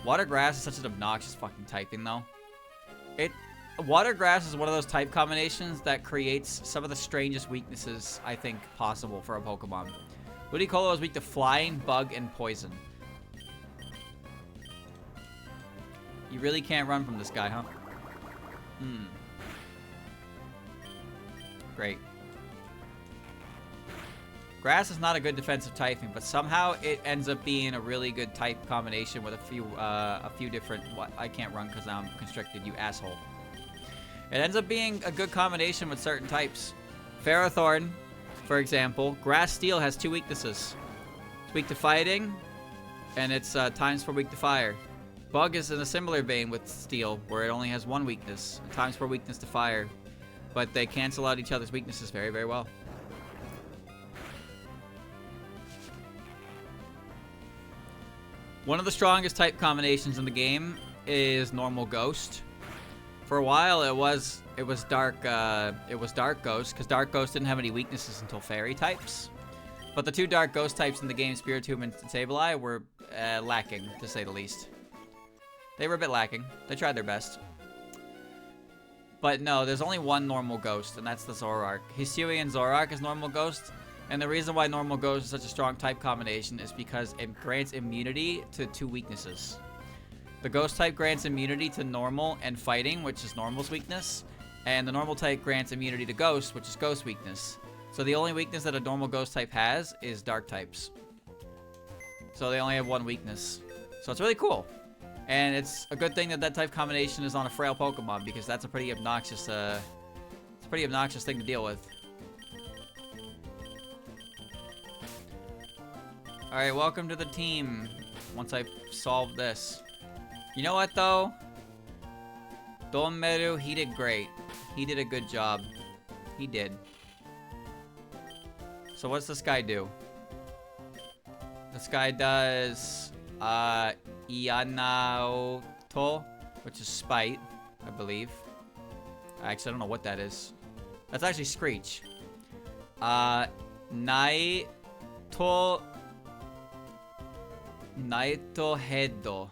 Water Grass is such an obnoxious fucking typing though. Water Grass is one of those type combinations that creates some of the strangest weaknesses I think possible for a Pokemon. Ludicolo is weak to Flying, Bug, and Poison. You really can't run from this guy, huh? Great. Grass is not a good defensive typing, but somehow it ends up being a really good type combination with a few different... What? I can't run because I'm constricted, you asshole. It ends up being a good combination with certain types. Ferrothorn, for example, Grass Steel has 2 weaknesses. It's weak to fighting, and it's times 4 weak to fire. Bug is in a similar vein with Steel, where it only has 1 weakness, times 4 weakness to fire. But they cancel out each other's weaknesses very, very well. One of the strongest type combinations in the game is Normal Ghost. For a while, it was Dark Ghost, because Dark Ghost didn't have any weaknesses until Fairy types. But the 2 Dark Ghost types in the game, Spiritomb and Sableye, were lacking, to say the least. They were a bit lacking. They tried their best. But no, there's only one normal ghost, and that's the Zoroark. Hisuian Zoroark is normal ghost, and the reason why normal ghost is such a strong type combination is because it grants immunity to 2 weaknesses. The ghost type grants immunity to normal and fighting, which is normal's weakness, and the normal type grants immunity to ghost, which is ghost weakness. So the only weakness that a normal ghost type has is dark types. So they only have 1 weakness. So it's really cool. And it's a good thing that that type combination is on a frail Pokemon, because that's a pretty obnoxious, thing to deal with. Alright, welcome to the team. Once I solve this. You know what, though? Donmeru, he did great. He did a good job. He did. So what's this guy do? This guy does, Ianaoto, which is Spite, I believe. Actually, I don't know what that is. That's actually Screech. Naito Hedo.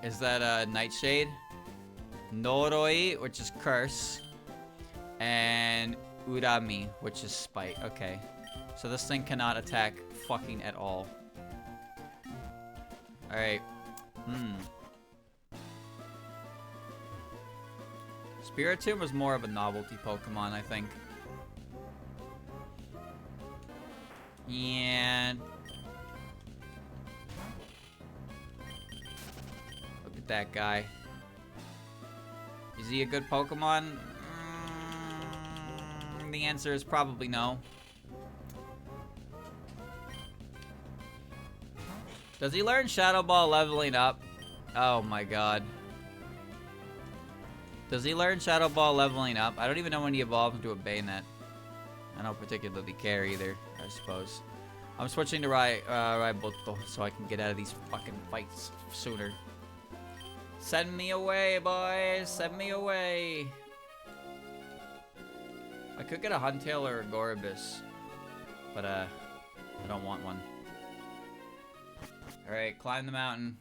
Is that Nightshade? Noroi, which is Curse. And Urami, which is Spite. Okay. So this thing cannot attack fucking at all. Alright. Spiritomb was more of a novelty Pokemon, I think. And look at that guy. Is he a good Pokemon? The answer is probably no. Does he learn Shadow Ball leveling up? Oh my god. Does he learn Shadow Ball leveling up? I don't even know when he evolves into a Bayonet. I don't particularly care either, I suppose. I'm switching to Raiboto so I can get out of these fucking fights sooner. Send me away, boys! Send me away! I could get a Huntail or a Gorobus, but I don't want one. Alright, climb the mountain.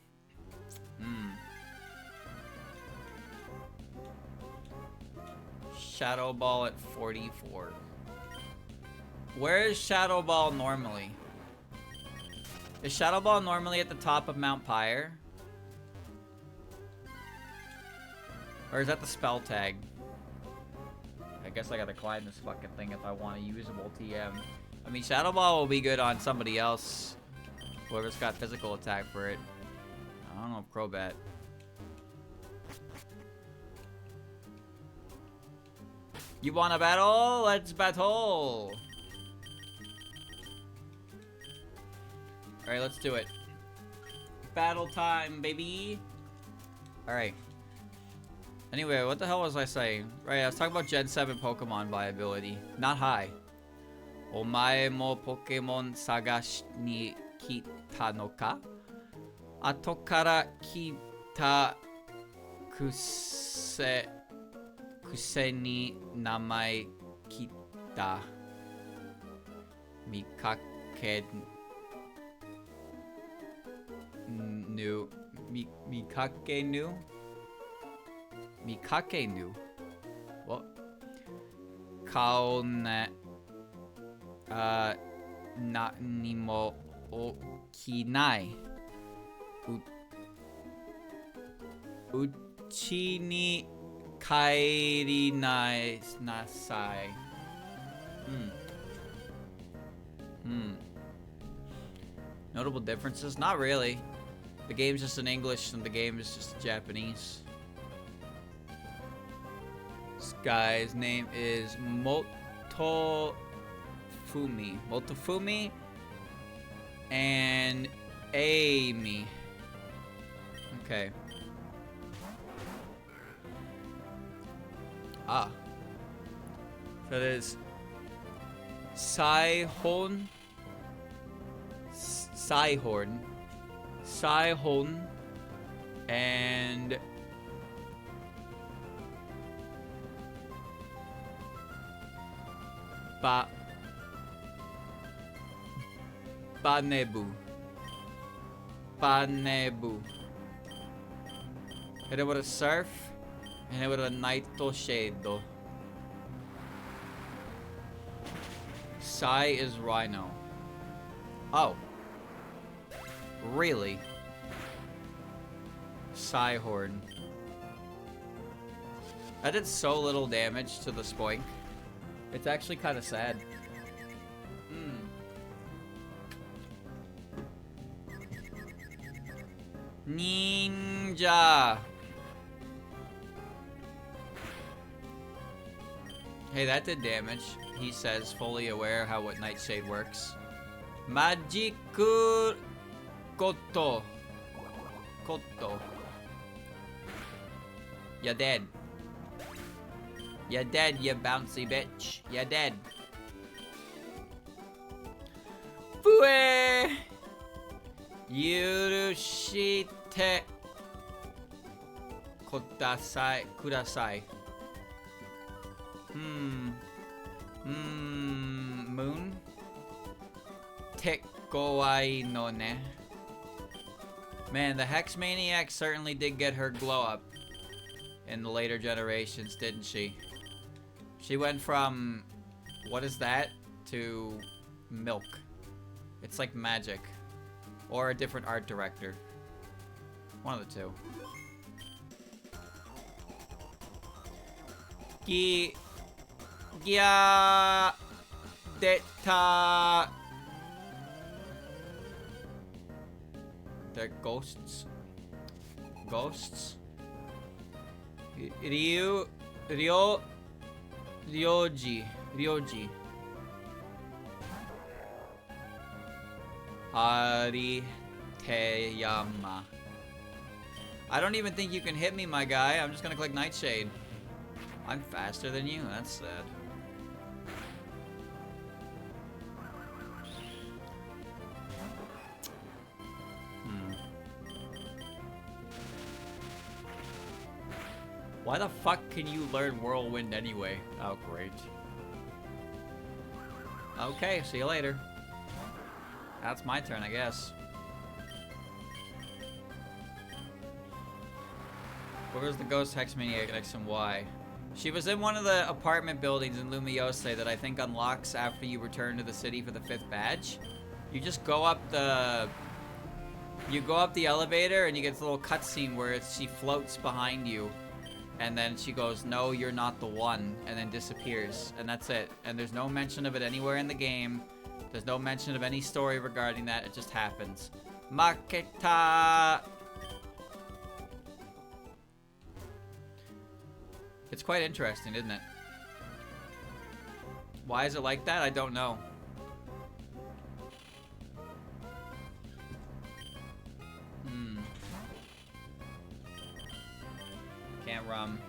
Shadow Ball at 44. Where is Shadow Ball normally? Is Shadow Ball normally at the top of Mount Pyre? Or is that the spell tag? I guess I gotta climb this fucking thing if I want a usable TM. I mean, Shadow Ball will be good on somebody else. Whoever's got physical attack for it. I don't know if Crobat. You wanna battle? Let's battle! Alright, let's do it. Battle time, baby! Alright. Anyway, what the hell was I saying? Right, I was talking about Gen 7 Pokemon viability. Not high. Omae mo Pokemon sagashi ni kita no ka? Ato kara kita kuse ni namae kita. Mikake nu. Mikake nu? Mikake nu. What? Kao ne. Nani mo okinai. Uchi ni kairinai nasai. Notable differences? Not really. The game's just in English and the game is just Japanese. This guy's name is Motofumi. Motofumi and Amy. Okay. Ah. So it is Saihorn. Saihorn and Banebu. Hit it with a surf. And hit it with a Naito Shadow. Sai is Rhino. Oh. Really? Psyhorn. That did so little damage to the Spoink. It's actually kind of sad. Ninja! Hey, that did damage. He says, fully aware how what Nightshade works. Magiku Koto. Koto. You're dead. You're dead, you bouncy bitch. You're dead. Fue! Yurushite kudasai. Moon? Tekowai no ne. Man, the Hex Maniac certainly did get her glow up in the later generations, didn't she? She went from, what is that, to milk. It's like magic. Or a different art director. One of the two. Gya Deta. They're ghosts. Ghosts. Ryoji. Hariteyama. I don't even think you can hit me, my guy. I'm just gonna click Nightshade. I'm faster than you? That's sad. Why the fuck can you learn Whirlwind anyway? Oh, great. Okay, see you later. That's my turn, I guess. Where was the Ghost Hex Maniac X and Y? She was in one of the apartment buildings in Lumiose that I think unlocks after you return to the city for the 5th badge. You just go up the... You go up the elevator and you get this little cutscene where she floats behind you. And then she goes, no, you're not the one, and then disappears. And that's it. And there's no mention of it anywhere in the game. There's no mention of any story regarding that. It just happens. Maketa! It's quite interesting, isn't it? Why is it like that? I don't know. Can't rum.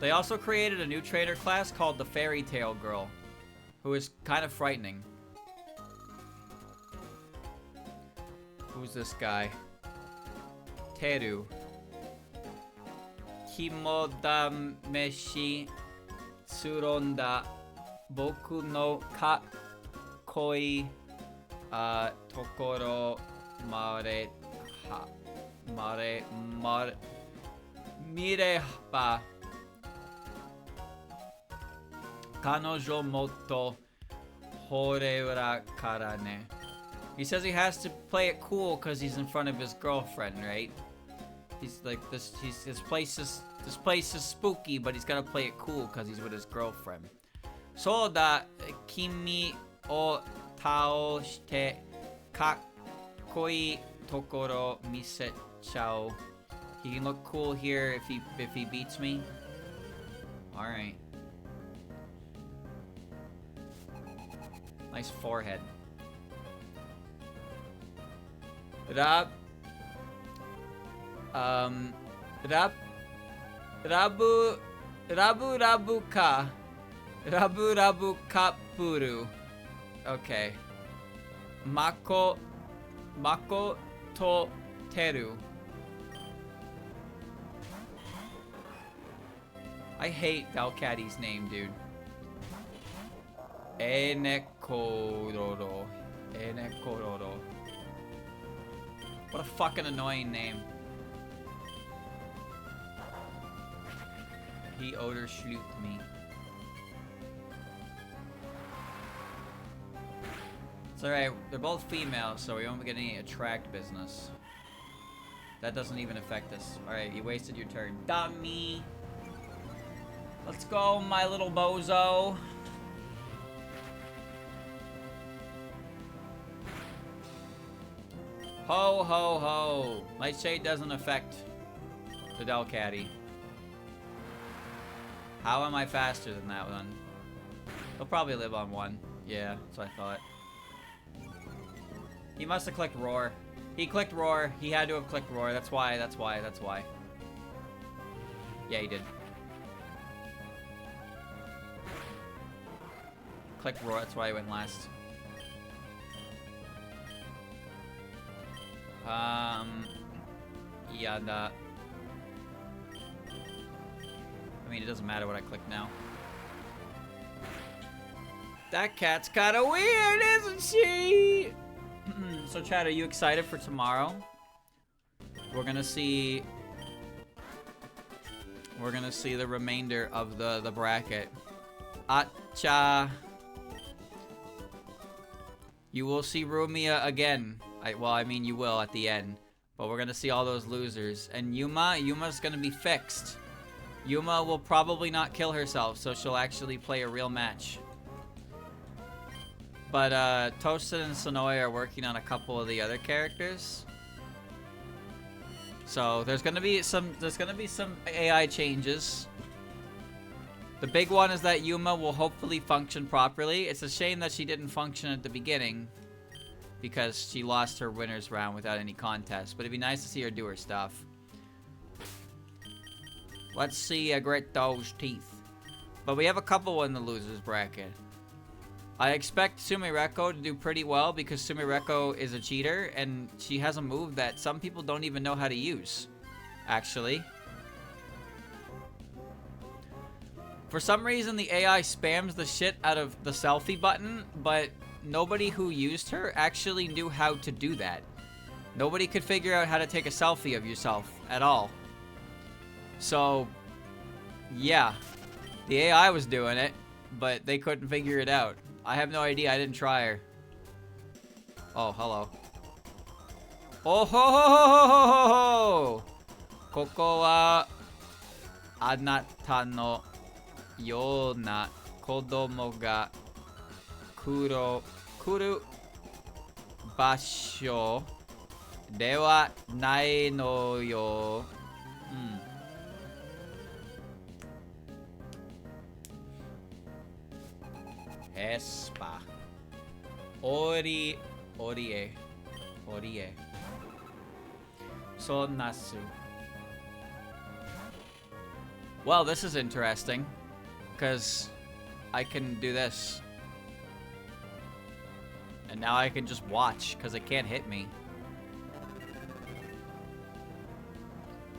They also created a new trainer class called the Fairy Tale Girl, who is kind of frightening. Who's this guy? Teru. Kimoda meshi tsuronda boku no kakkoi tokoro mare mireba kanojo moto horeura kara ne. He says he has to play it cool because he's in front of his girlfriend, right? He's like this. This place is spooky, but he's gotta play it cool because he's with his girlfriend. Soda kimi o taoshite kakkoi tokoro mise chao. He can look cool here if he beats me. All right. Nice forehead. Rabu kapuru. Okay. Mako to teru. I hate Valcati's name, dude. Enekororo. What a fucking annoying name. He oder schlut me. It's alright, they're both female, so we won't get any attract business. That doesn't even affect us. Alright, you wasted your turn. Dummy! Let's go, my little bozo. Ho, ho, ho. Lightshade doesn't affect the Delcatty. How am I faster than that one? He'll probably live on one. Yeah, that's what I thought. He must have clicked Roar. He clicked Roar. He had to have clicked Roar. That's why. Yeah, he did. Clicked Roar. That's why he went last. Yeah, I mean, it doesn't matter what I click now. That cat's kind of weird, isn't she? So, Chad, are you excited for tomorrow? We're gonna see the remainder of the bracket. Acha. You will see Rumia again. I mean, you will at the end. But we're gonna see all those losers. And Yuma's gonna be fixed. Yuma will probably not kill herself, so she'll actually play a real match. But Toasted and Sonoy are working on a couple of the other characters. So there's gonna be some AI changes. The big one is that Yuma will hopefully function properly. It's a shame that she didn't function at the beginning because she lost her winner's round without any contest. But it'd be nice to see her do her stuff. Let's see grit those teeth. But we have a couple in the losers bracket. I expect Sumireko to do pretty well because Sumireko is a cheater and she has a move that some people don't even know how to use, actually. For some reason, the AI spams the shit out of the selfie button, but nobody who used her actually knew how to do that. Nobody could figure out how to take a selfie of yourself at all. So, yeah, the AI was doing it, but they couldn't figure it out. I have no idea. I didn't try her. Oh, hello. Oh ho ho ho ho ho ho! Koko wa anata no yona kodomo ga kuru basho de wa nai no yo. Espa. Orie. Sonasu. Well, this is interesting. Because I can do this. And now I can just watch, because it can't hit me.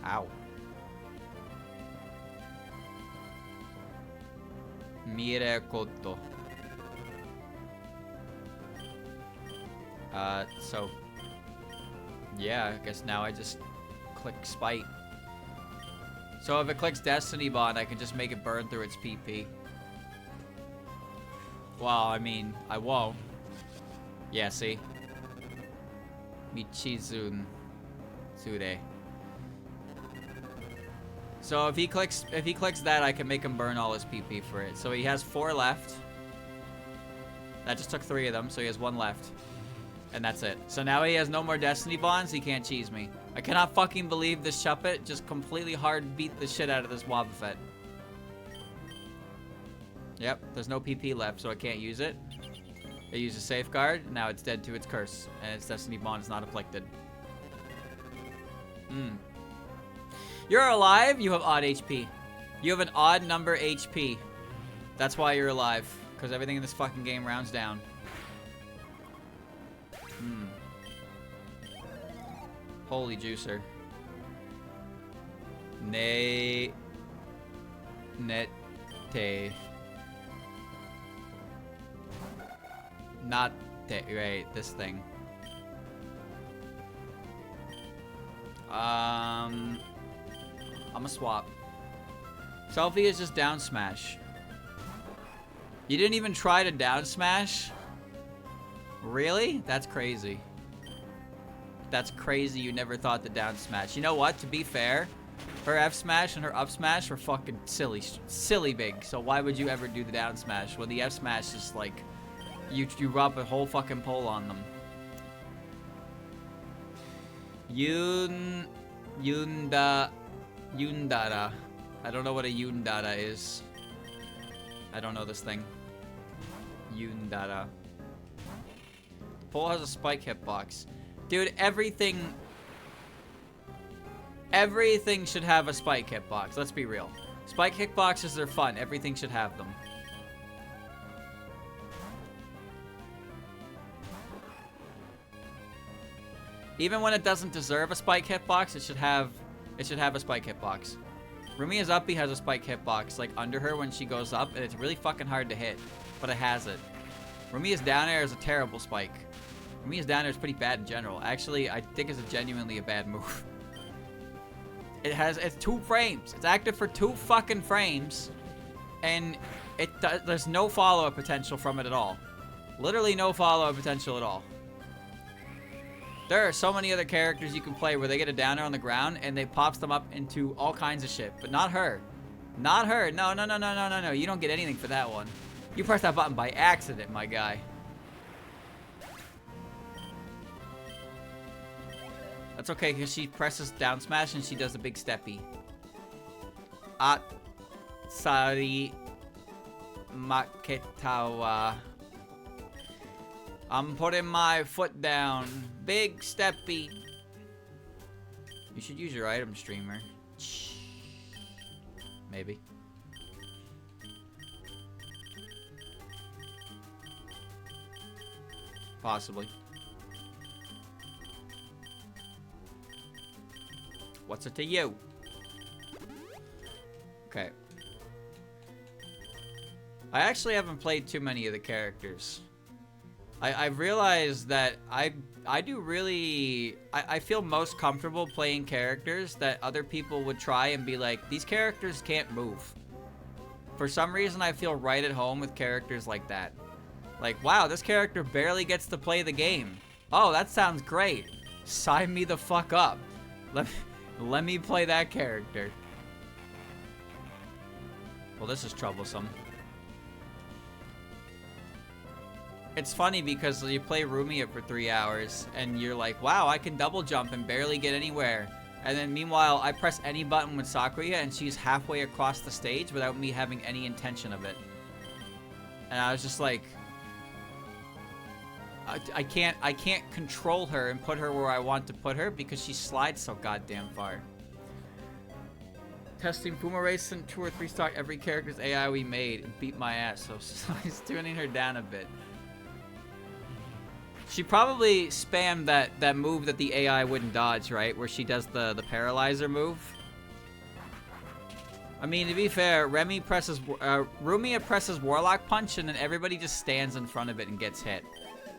Ow. Mire koto. So, yeah, I guess now I just click Spite. So if it clicks Destiny Bond, I can just make it burn through its PP. Well, I mean, I won't. Yeah, see? Michizun Tsude. So if he clicks that, I can make him burn all his PP for it. So he has 4 left. That just took 3 of them, so he has 1 left. And that's it. So now he has no more Destiny Bonds, he can't cheese me. I cannot fucking believe this Shuppet just completely hard beat the shit out of this Wobbuffet. Yep, there's no PP left, so I can't use it. It uses Safeguard, now it's dead to its curse, and its Destiny Bond is not afflicted. You're alive, you have odd HP. You have an odd number HP. That's why you're alive, because everything in this fucking game rounds down. Holy juicer. Nete. Not te, right, this thing. I'm a swap. Selfie is just down smash. You didn't even try to down smash? Really? That's crazy. That's crazy you never thought to down smash. You know what? To be fair, her F smash and her up smash were fucking silly big. So why would you ever do the down smash when the F smash is like you rub a whole fucking pole on them? Yundara. I don't know what a Yundara is. I don't know this thing. Yundara. Pole has a spike hitbox. Dude, everything should have a spike hitbox. Let's be real. Spike hitboxes are fun. Everything should have them. Even when it doesn't deserve a spike hitbox, it should have a spike hitbox. Rumia's uppy has a spike hitbox like under her when she goes up, and it's really fucking hard to hit, but it has it. Rumia's down air is a terrible spike. Rumia's down air is pretty bad in general. Actually, I think it's genuinely a bad move. It's 2 frames. It's active for 2 fucking frames, and there's no follow-up potential from it at all. Literally no follow-up potential at all. There are so many other characters you can play where they get a downer on the ground and they pops them up into all kinds of shit, but not her. Not her. No. You don't get anything for that one. You pressed that button by accident, my guy. That's okay, because she presses down smash and she does a big steppy. Atsari Maketawa. I'm putting my foot down. Big steppy. You should use your item streamer. Maybe. Possibly. What's it to you? Okay. I actually haven't played too many of the characters. I've realized that I do really... I feel most comfortable playing characters that other people would try and be like, these characters can't move. For some reason, I feel right at home with characters like that. Like, wow, this character barely gets to play the game. Oh, that sounds great. Sign me the fuck up. Let me play that character. Well, this is troublesome. It's funny because you play Rumia for 3 hours and you're like, wow, I can double jump and barely get anywhere. And then meanwhile, I press any button with Sakuya and she's halfway across the stage without me having any intention of it. And I was just like, I can't control her and put her where I want to put her because she slides so goddamn far. Testing Fuma Race and 2 or 3 star every character's AI we made and beat my ass, so he's tuning her down a bit. She probably spammed that move that the AI wouldn't dodge, right? Where she does the paralyzer move. I mean, to be fair, Rumia presses Warlock Punch and then everybody just stands in front of it and gets hit.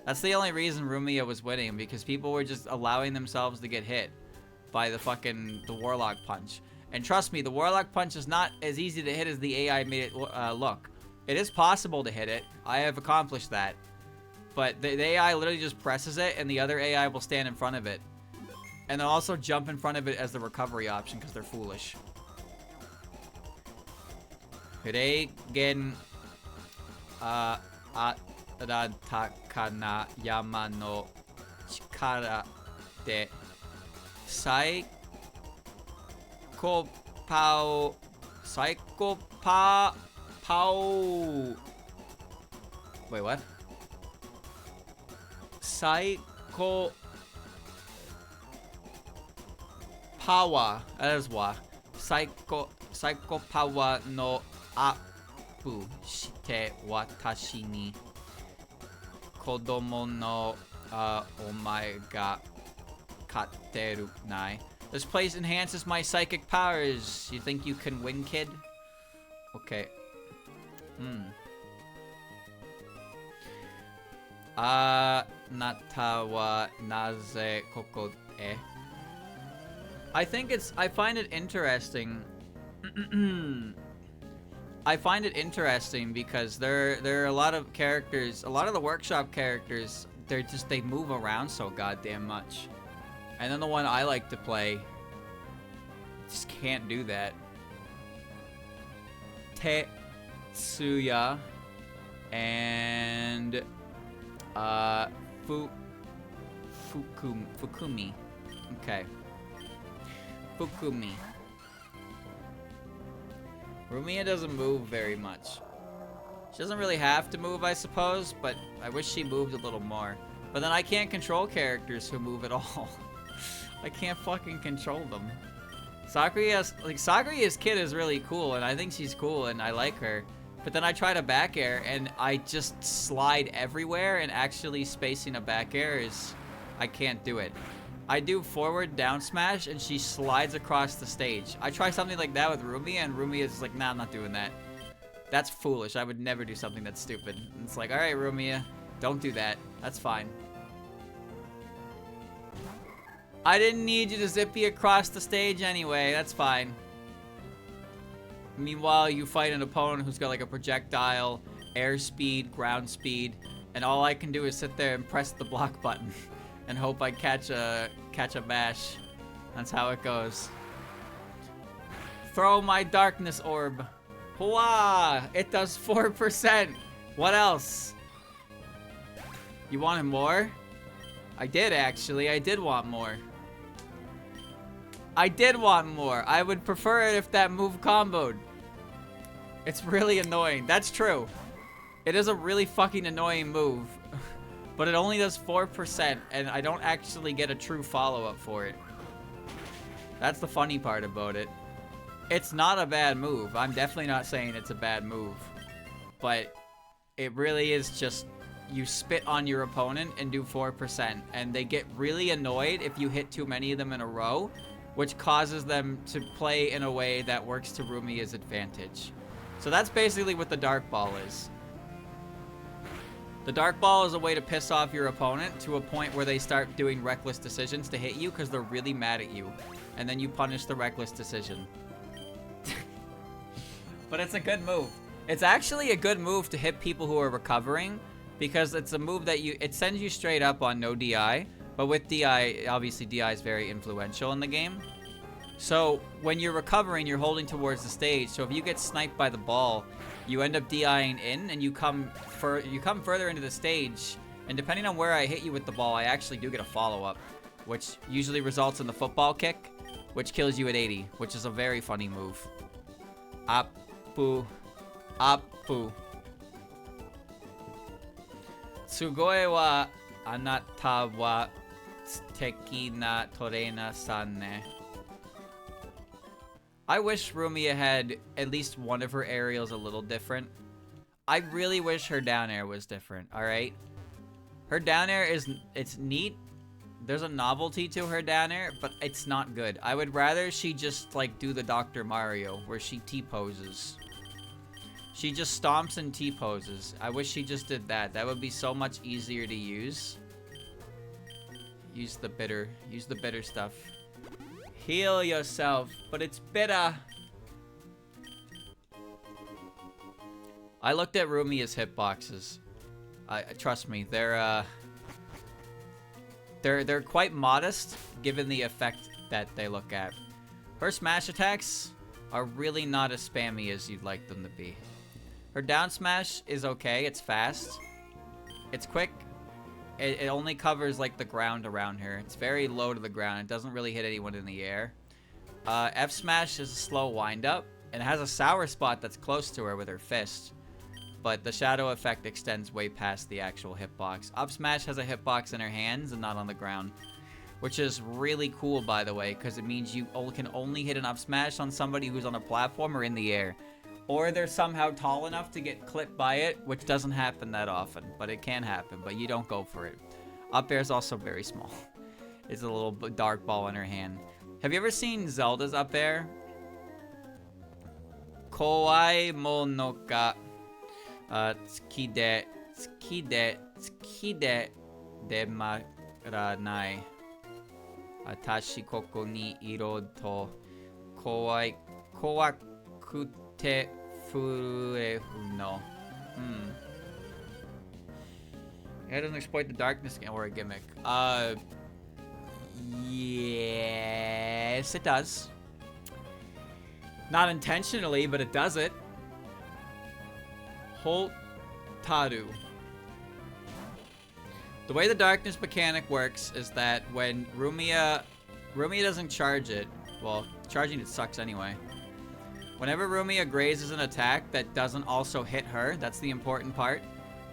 That's the only reason Rumia was winning, because people were just allowing themselves to get hit by the Warlock Punch. And trust me, the Warlock Punch is not as easy to hit as the AI made it look. It is possible to hit it. I have accomplished that. But the AI literally just presses it, and the other AI will stand in front of it. And they'll also jump in front of it as the recovery option, because they're foolish. Reigen Aratakana Yama no Chikara de Wait, what? Psycho Power. That is wa. Psycho Power no Appu shite watashi ni kodomo no omae ga katteru nai. This place enhances my psychic powers. You think you can win, kid? Okay. Nata wa naze koko e? I find it interesting. I find it interesting because there are a lot of characters, a lot of the workshop characters, they move around so goddamn much. And then the one I like to play just can't do that. Tetsuya and Fukumi. Okay. Fukumi. Rumiya doesn't move very much. She doesn't really have to move, I suppose, but I wish she moved a little more. But then I can't control characters who move at all. I can't fucking control them. Sakuya's kid is really cool, and I think she's cool, and I like her. But then I try to back air, and I just slide everywhere, and actually spacing a back air is... I can't do it. I do forward down smash, and she slides across the stage. I try something like that with Rumiya, and Rumiya is like, nah, I'm not doing that. That's foolish. I would never do something that's stupid. And it's like, alright, Rumiya, don't do that. That's fine. I didn't need you to zippy across the stage anyway. That's fine. Meanwhile, you fight an opponent who's got like a projectile, air speed, ground speed, and all I can do is sit there and press the block button and hope I catch a bash. That's how it goes. Throw my darkness orb. Hooah! It does 4%. What else? You wanted more? I did actually. I did want more. I did want more. I would prefer it if that move comboed. It's really annoying. That's true. It is a really fucking annoying move. But it only does 4%, and I don't actually get a true follow-up for it. That's the funny part about it. It's not a bad move. I'm definitely not saying it's a bad move. But it really is just... You spit on your opponent and do 4%, and they get really annoyed if you hit too many of them in a row, which causes them to play in a way that works to Rumiya's advantage. So that's basically what the Dark Ball is. The Dark Ball is a way to piss off your opponent to a point where they start doing reckless decisions to hit you because they're really mad at you. And then you punish the reckless decision. But it's a good move. It's actually a good move to hit people who are recovering because it's a move that it sends you straight up on no DI. But with DI, obviously DI is very influential in the game. So when you're recovering, you're holding towards the stage. So if you get sniped by the ball, you end up DIing in, and you come further into the stage. And depending on where I hit you with the ball, I actually do get a follow-up, which usually results in the football kick, which kills you at 80, which is a very funny move. Appu, appu. Sugoi wa anata wa tsuteki na torena san ne. I wish Rumiya had at least one of her aerials a little different. I really wish her down air was different, alright? Her down air it's neat. There's a novelty to her down air, but it's not good. I would rather she just, like, do the Dr. Mario, where she T-poses. She just stomps and T-poses. I wish she just did that. That would be so much easier to use. Use the bitter stuff. Heal yourself, but it's bitter. I looked at Rumiya's hitboxes. Trust me, they're quite modest given the effect that they look at. Her smash attacks are really not as spammy as you'd like them to be. Her down smash is okay. It's fast. It's quick. It only covers, like, the ground around her. It's very low to the ground. It doesn't really hit anyone in the air. F smash is a slow wind-up, and it has a sour spot that's close to her with her fist. But the shadow effect extends way past the actual hitbox. Up smash has a hitbox in her hands and not on the ground. Which is really cool, by the way, because it means you can only hit an up smash on somebody who's on a platform or in the air. Or they're somehow tall enough to get clipped by it, which doesn't happen that often. But it can happen, but you don't go for it. Up air is also very small. It's a little dark ball in her hand. Have you ever seen Zelda's up air? Kowai mo no ka tsukide demaranai. Atashi koko ni iro to kowakute furehu no. It doesn't exploit the darkness or a gimmick. Yes, it does. Not intentionally, but it does it. Holtaru. The way the darkness mechanic works is that when Rumiya doesn't charge it, well, charging it sucks anyway. Whenever Rumiya grazes an attack that doesn't also hit her, that's the important part.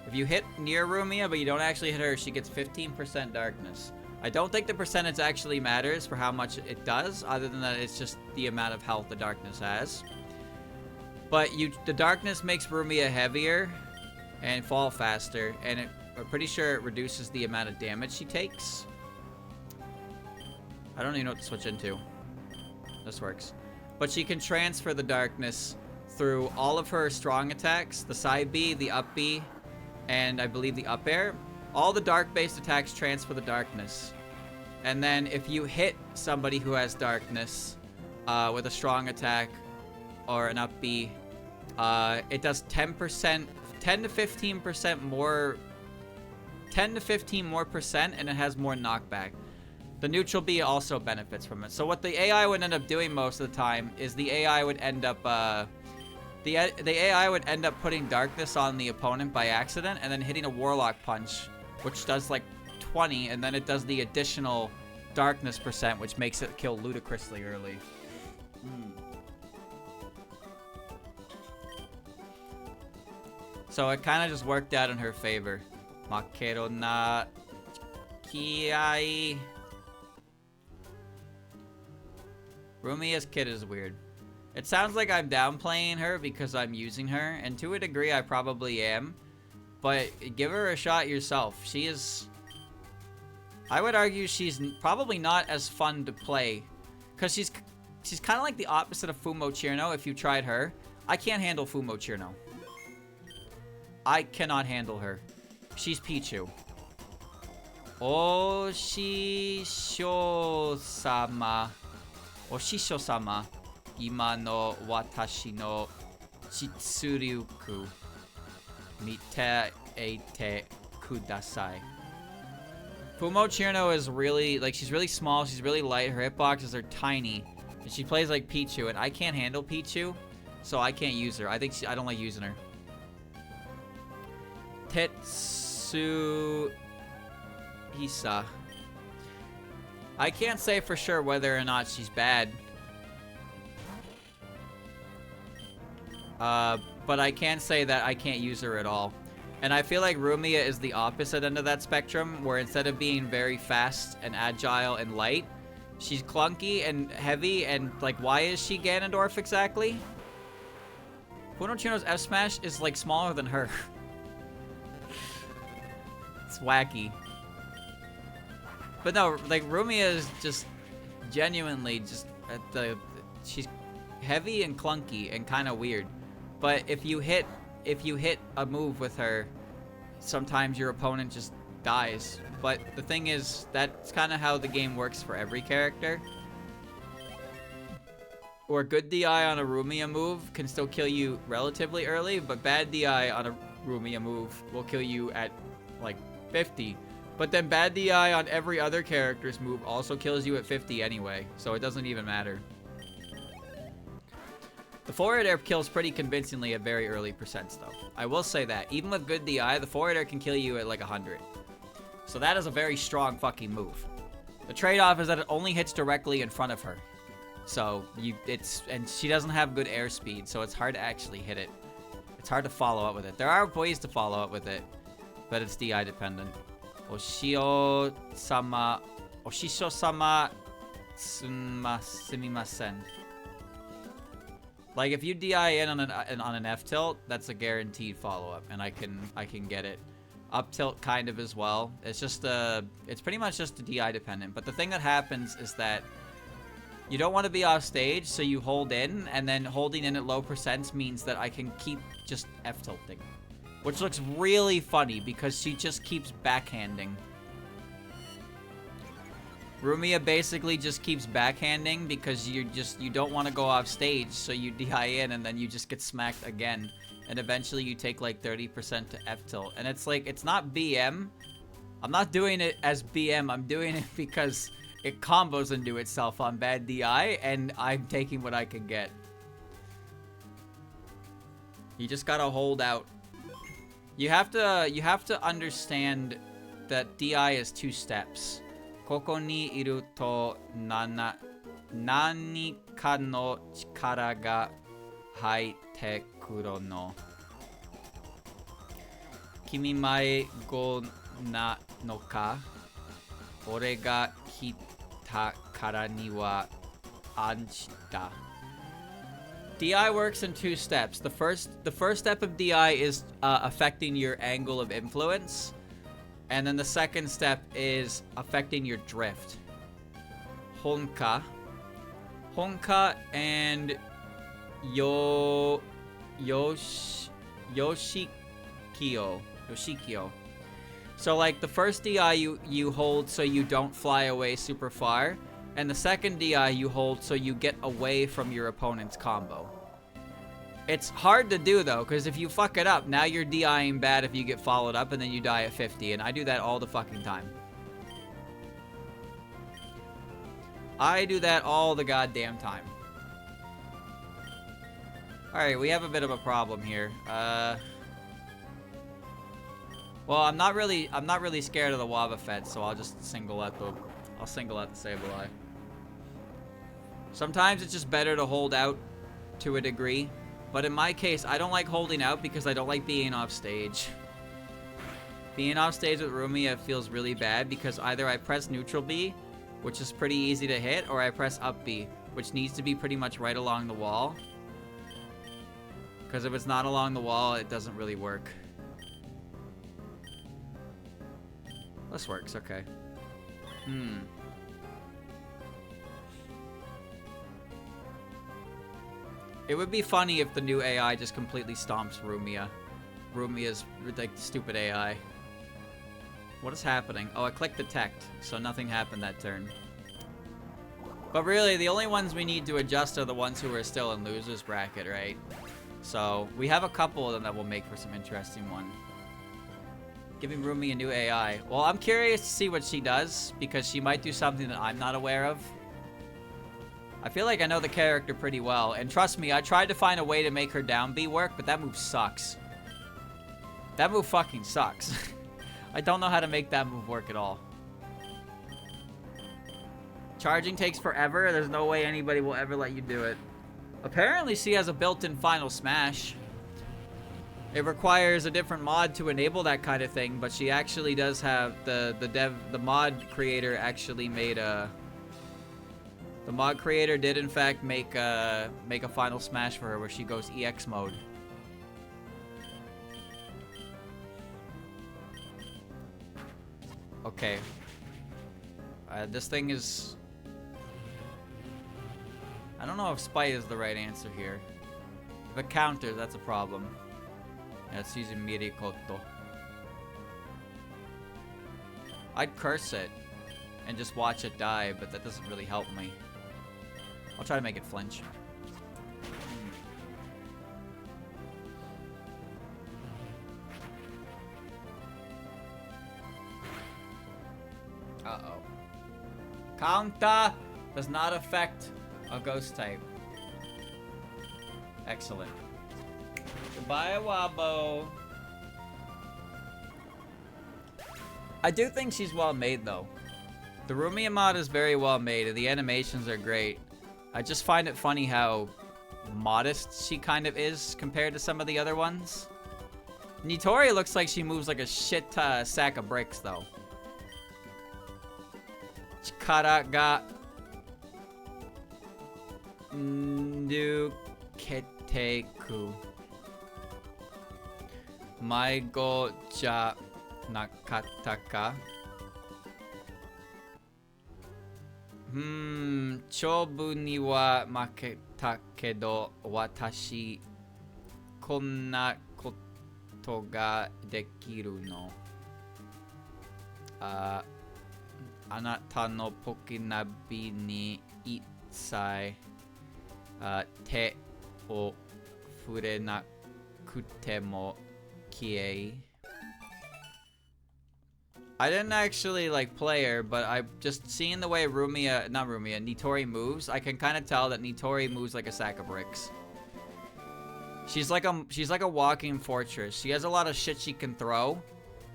If you hit near Rumiya but you don't actually hit her, she gets 15% darkness. I don't think the percentage actually matters for how much it does, other than that it's just the amount of health the darkness has. But the darkness makes Rumiya heavier and fall faster, and I'm pretty sure it reduces the amount of damage she takes. I don't even know what to switch into. This works. But she can transfer the darkness through all of her strong attacks, the side B, the up B, and I believe the up air. All the dark-based attacks transfer the darkness. And then if you hit somebody who has darkness with a strong attack or an up B, it does 10 to 15% more, 10 to 15 more percent, and it has more knockback. The neutral B also benefits from it. So what the AI would end up doing most of the time is the AI would end up the AI would end up putting darkness on the opponent by accident and then hitting a warlock punch, which does like 20, and then it does the additional darkness percent, which makes it kill ludicrously early. So it kind of just worked out in her favor. Makero na kiai. Rumiya's kit is weird. It sounds like I'm downplaying her because I'm using her, and to a degree I probably am. But give her a shot yourself. She is... I would argue she's probably not as fun to play. Because she's kind of like the opposite of Fumo Chirno if you tried her. I can't handle Fumo Chirno. I cannot handle her. She's Pichu. Oshisho-sama. Oshisho-sama. Ima no watashi no chitsuryuku. Mite ete kudasai. Fumo Chirno is really, like, she's really small, she's really light, her hitboxes are tiny, and she plays like Pichu, and I can't handle Pichu, so I can't use her. I don't like using her. Tetsu Hisa. I can't say for sure whether or not she's bad. But I can say that I can't use her at all. And I feel like Rumiya is the opposite end of that spectrum, where instead of being very fast and agile and light, she's clunky and heavy, and like, why is she Ganondorf exactly? Funo Chirno's F smash is like smaller than her. It's wacky. But no, like, Rumiya is just genuinely just she's heavy and clunky and kind of weird. But if you hit a move with her, sometimes your opponent just dies. But the thing is, that's kind of how the game works for every character. Or good DI on a Rumiya move can still kill you relatively early, but bad DI on a Rumiya move will kill you at like 50. But then bad DI on every other character's move also kills you at 50 anyway, so it doesn't even matter. The forward air kills pretty convincingly at very early percents, though. I will say that. Even with good DI, the forward air can kill you at like 100. So that is a very strong fucking move. The trade-off is that it only hits directly in front of her. So, and she doesn't have good airspeed, so it's hard to actually hit it. It's hard to follow up with it. There are ways to follow up with it, but it's DI dependent. Oshisho-sama sumimasen. Like, if you DI in on an F tilt, that's a guaranteed follow-up, and I can get it. Up tilt kind of as well. It's just it's pretty much just a DI dependent. But the thing that happens is that you don't want to be off stage, so you hold in, and then holding in at low percents means that I can keep just F tilting, which looks really funny because she just keeps backhanding. Rumia basically just keeps backhanding because you don't want to go off stage, so you DI in and then you just get smacked again. And eventually you take like 30% to F tilt. And it's like, it's not BM. I'm not doing it as BM, I'm doing it because it combos into itself on bad DI and I'm taking what I can get. You just gotta hold out. You have to understand that DI is 2 steps. Koko ni iru to nani ka no chikara ga haite kuro no. Kimi mae go na no ka. Ore ga kita kara ni wa anshita. DI works in 2 steps. The first step of DI is affecting your angle of influence. And then the second step is affecting your drift. Honka. Honka and Yoshikyo. So like the first DI you hold so you don't fly away super far. And the second DI you hold so you get away from your opponent's combo. It's hard to do though, because if you fuck it up, now you're DIing bad if you get followed up and then you die at 50, and I do that all the fucking time. I do that all the goddamn time. Alright, we have a bit of a problem here. Well, I'm not really scared of the Wobbuffet, so I'll just single out the Sableye. Sometimes it's just better to hold out to a degree. But in my case, I don't like holding out because I don't like being off stage. Being off stage with Rumia feels really bad because either I press neutral B, which is pretty easy to hit, or I press up B, which needs to be pretty much right along the wall. Because if it's not along the wall, it doesn't really work. This works, okay. It would be funny if the new AI just completely stomps Rumia. Rumia's like stupid AI. What is happening? Oh, I clicked detect, so nothing happened that turn. But really, the only ones we need to adjust are the ones who are still in loser's bracket, right? So we have a couple of them that will make for some interesting one. Giving Rumi a new AI. Well, I'm curious to see what she does because she might do something that I'm not aware of. I feel like I know the character pretty well, and trust me, I tried to find a way to make her down B work, but that move sucks. That move fucking sucks. I don't know how to make that move work at all. Charging takes forever. There's no way anybody will ever let you do it. Apparently, she has a built-in final smash. It requires a different mod to enable that kind of thing, but she actually does have the mod creator actually made a. The mod creator did in fact make a final smash for her where she goes EX mode. Okay. This thing is... I don't know if Spite is the right answer here. If it counters, that's a problem. Yeah, it's using Mirikoto. I'd curse it and just watch it die, but that doesn't really help me. I'll try to make it flinch. Uh-oh. Counter does not affect a ghost type. Excellent. Goodbye, Wabo. I do think she's well made, though. The Rumia mod is very well made, and the animations are great. I just find it funny how modest she kind of is compared to some of the other ones. Nitori looks like she moves like a shit sack of bricks, though. Chikara ga nuketeku. Maigo ja nakata ka? Chobu ni wa maketa kedo watashi konna koto ga dekiru no. Anata no pokinabi ni itsai te o furenakute mo kiei. I didn't actually like play her, but I just seeing the way Nitori moves, I can kind of tell that Nitori moves like a sack of bricks. She's like a walking fortress. She has a lot of shit she can throw,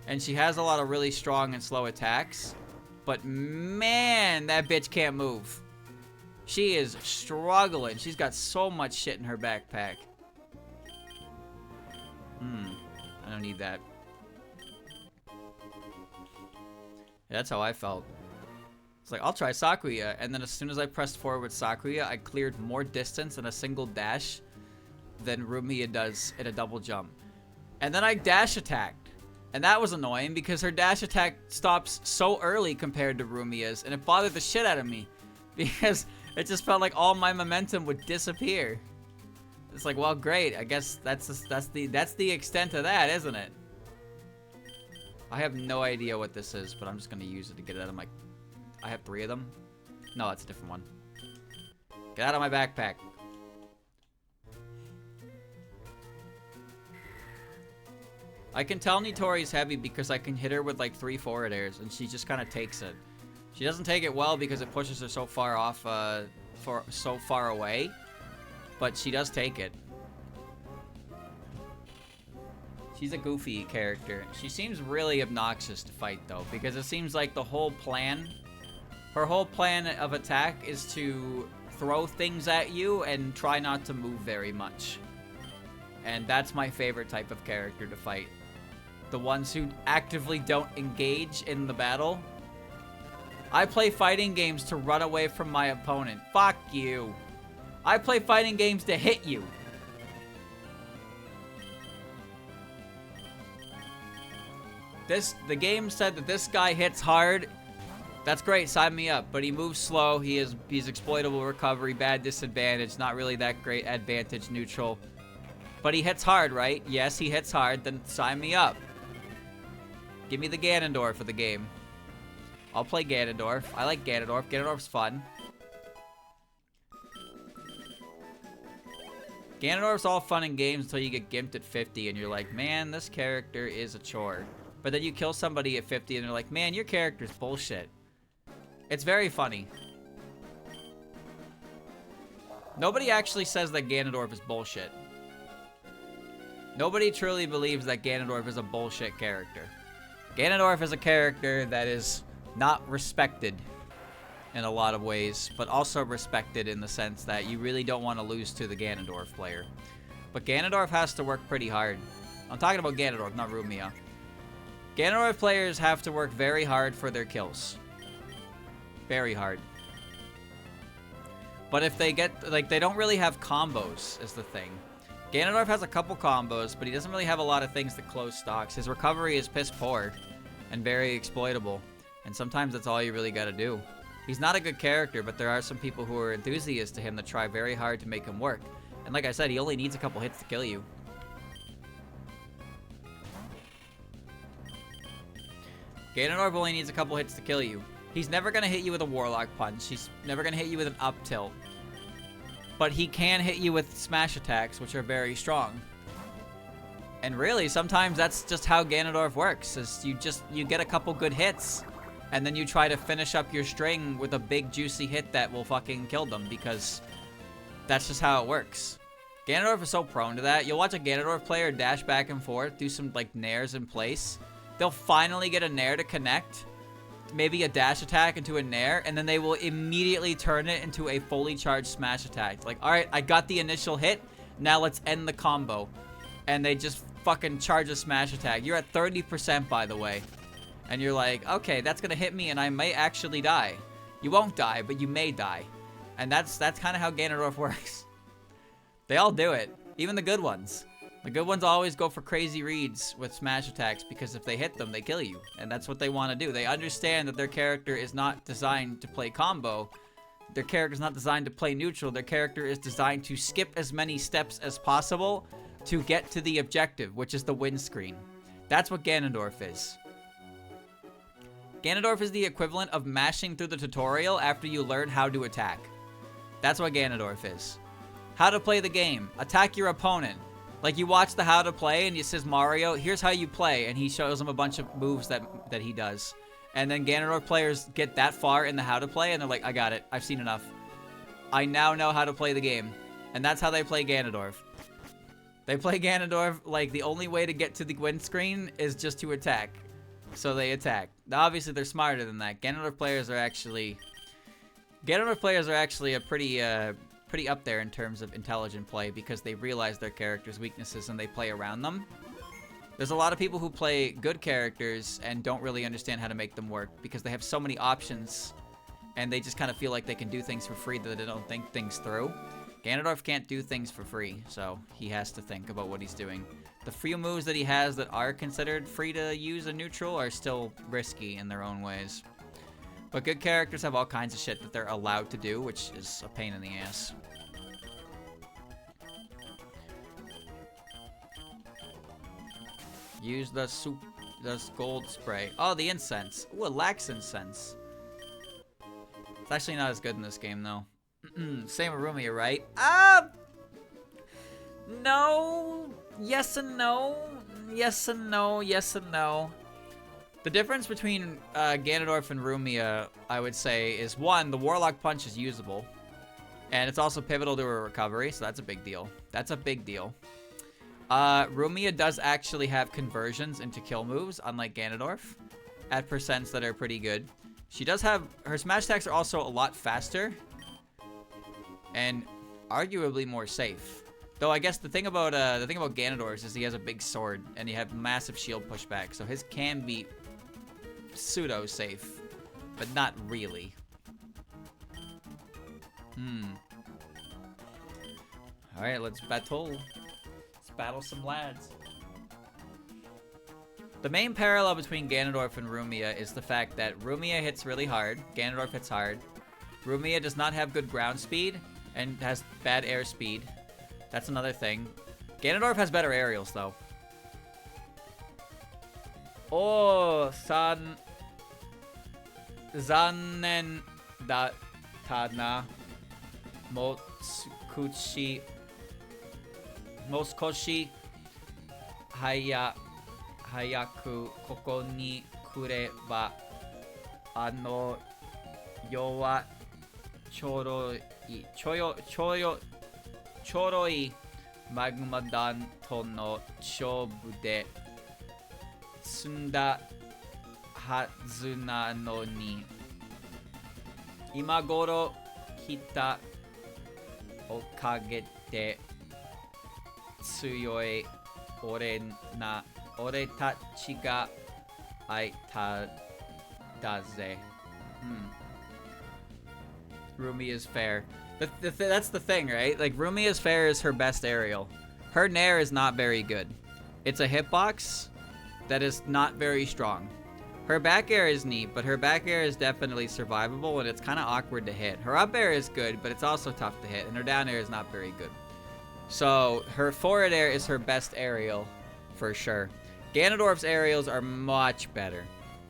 and she has a lot of really strong and slow attacks. But man, that bitch can't move. She is struggling. She's got so much shit in her backpack. I don't need that. Yeah, that's how I felt. It's like, I'll try Sakuya, and then as soon as I pressed forward with Sakuya, I cleared more distance in a single dash than Rumiya does in a double jump. And then I dash attacked. And that was annoying because her dash attack stops so early compared to Rumiya's, and it bothered the shit out of me because it just felt like all my momentum would disappear. It's like, well, great. I guess that's the extent of that, isn't it? I have no idea what this is, but I'm just gonna use it to get it out of my... I have 3 of them? No, that's a different one. Get out of my backpack. I can tell Nitori's heavy because I can hit her with like 3 forward airs, and she just kind of takes it. She doesn't take it well because it pushes her so far off, so far away, but she does take it. She's a goofy character. She seems really obnoxious to fight though, because it seems like the whole plan, her whole plan of attack is to throw things at you and try not to move very much. And that's my favorite type of character to fight. The ones who actively don't engage in the battle. I play fighting games to run away from my opponent. Fuck you. I play fighting games to hit you. The game said that this guy hits hard. That's great, sign me up. But he moves slow. He's exploitable recovery, bad disadvantage, not really that great advantage neutral. But he hits hard, right? Yes, he hits hard. Then sign me up. Give me the Ganondorf for the game. I'll play Ganondorf. I like Ganondorf. Ganondorf's fun. Ganondorf's all fun and games until you get gimped at 50 and you're like, man, this character is a chore. But then you kill somebody at 50 and they're like, man, your character's bullshit. It's very funny. Nobody actually says that Ganondorf is bullshit. Nobody truly believes that Ganondorf is a bullshit character. Ganondorf is a character that is not respected in a lot of ways, but also respected in the sense that you really don't want to lose to the Ganondorf player. But Ganondorf has to work pretty hard. I'm talking about Ganondorf, not Rumiya. Ganondorf players have to work very hard for their kills. Very hard. But if they get, like, they don't really have combos is the thing. Ganondorf has a couple combos, but he doesn't really have a lot of things that close stocks. His recovery is piss poor and very exploitable. And sometimes that's all you really gotta do. He's not a good character, but there are some people who are enthusiasts to him that try very hard to make him work. And like I said, he only needs a couple hits to kill you. Ganondorf only needs a couple hits to kill you. He's never gonna hit you with a Warlock Punch. He's never gonna hit you with an up tilt. But he can hit you with smash attacks, which are very strong. And really, sometimes that's just how Ganondorf works, is you get a couple good hits, and then you try to finish up your string with a big juicy hit that will fucking kill them, because that's just how it works. Ganondorf is so prone to that. You'll watch a Ganondorf player dash back and forth, do some like nairs in place. They'll finally get a nair to connect, maybe a dash attack into a nair, and then they will immediately turn it into a fully charged smash attack. Like, alright, I got the initial hit, now let's end the combo. And they just fucking charge a smash attack. You're at 30%, by the way. And you're like, okay, that's gonna hit me and I may actually die. You won't die, but you may die. And that's kind of how Ganondorf works. They all do it, even the good ones. The good ones always go for crazy reads with smash attacks because if they hit them, they kill you. And that's what they want to do. They understand that their character is not designed to play combo. Their character is not designed to play neutral. Their character is designed to skip as many steps as possible to get to the objective, which is the win screen. That's what Ganondorf is. Ganondorf is the equivalent of mashing through the tutorial after you learn how to attack. That's what Ganondorf is. How to play the game. Attack your opponent. Like, you watch the how to play and it says Mario, here's how you play, and he shows them a bunch of moves that he does. And then Ganondorf players get that far in the how to play and they're like, I got it. I've seen enough. I now know how to play the game. And that's how they play Ganondorf. They play Ganondorf like the only way to get to the win screen is just to attack. So they attack. Now, obviously, they're smarter than that. Ganondorf players are actually a pretty up there in terms of intelligent play because they realize their characters' weaknesses and they play around them. There's a lot of people who play good characters and don't really understand how to make them work because they have so many options and they just kind of feel like they can do things for free that they don't think things through. Ganondorf can't do things for free, so he has to think about what he's doing. The few moves that he has that are considered free to use in neutral are still risky in their own ways. But good characters have all kinds of shit that they're allowed to do, which is a pain in the ass. Use the gold spray. Oh, the incense. Ooh, it lacks incense. It's actually not as good in this game, though. Same with Rumia, right? No. Yes and no. Yes and no. Yes and no. The difference between Ganondorf and Rumia, I would say, is one, the Warlock Punch is usable. And it's also pivotal to a recovery, so that's a big deal. That's a big deal. Rumia does actually have conversions into kill moves, unlike Ganondorf, at percents that are pretty good. She does have... Her smash attacks are also a lot faster. And arguably more safe. Though I guess the thing about Ganondorf is he has a big sword and he have massive shield pushback, so his can be pseudo safe, but not really. All right, let's battle. Let's battle some lads. The main parallel between Ganondorf and Rumia is the fact that Rumia hits really hard, Ganondorf hits hard. Rumia does not have good ground speed and has bad air speed. That's another thing. Ganondorf has better aerials, though. Oh, zannen da tana moskoshi hayaku koko ni kureba yo wa choroi Magmadan to no shobu de tsunda hazu na no ni imagoro hita okage de tsuyoi ore tachi ga aita daze. Rumia's fair. That's the thing, right? Like, Rumia's fair is her best aerial. Her nair is not very good. It's a hitbox that is not very strong. Her back air is neat, but her back air is definitely survivable, and it's kind of awkward to hit. Her up air is good, but it's also tough to hit, and her down air is not very good. So, her forward air is her best aerial, for sure. Ganondorf's aerials are much better.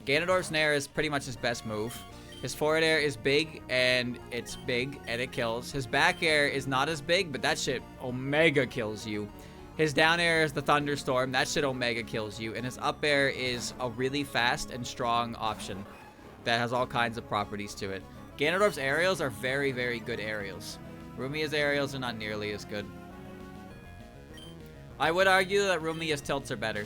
Ganondorf's nair is pretty much his best move. His forward air is big, and it's big, and it kills. His back air is not as big, but that shit omega kills you. His down air is the Thunderstorm. That shit omega kills you. And his up air is a really fast and strong option that has all kinds of properties to it. Ganondorf's aerials are very, very good aerials. Rumia's aerials are not nearly as good. I would argue that Rumia's tilts are better.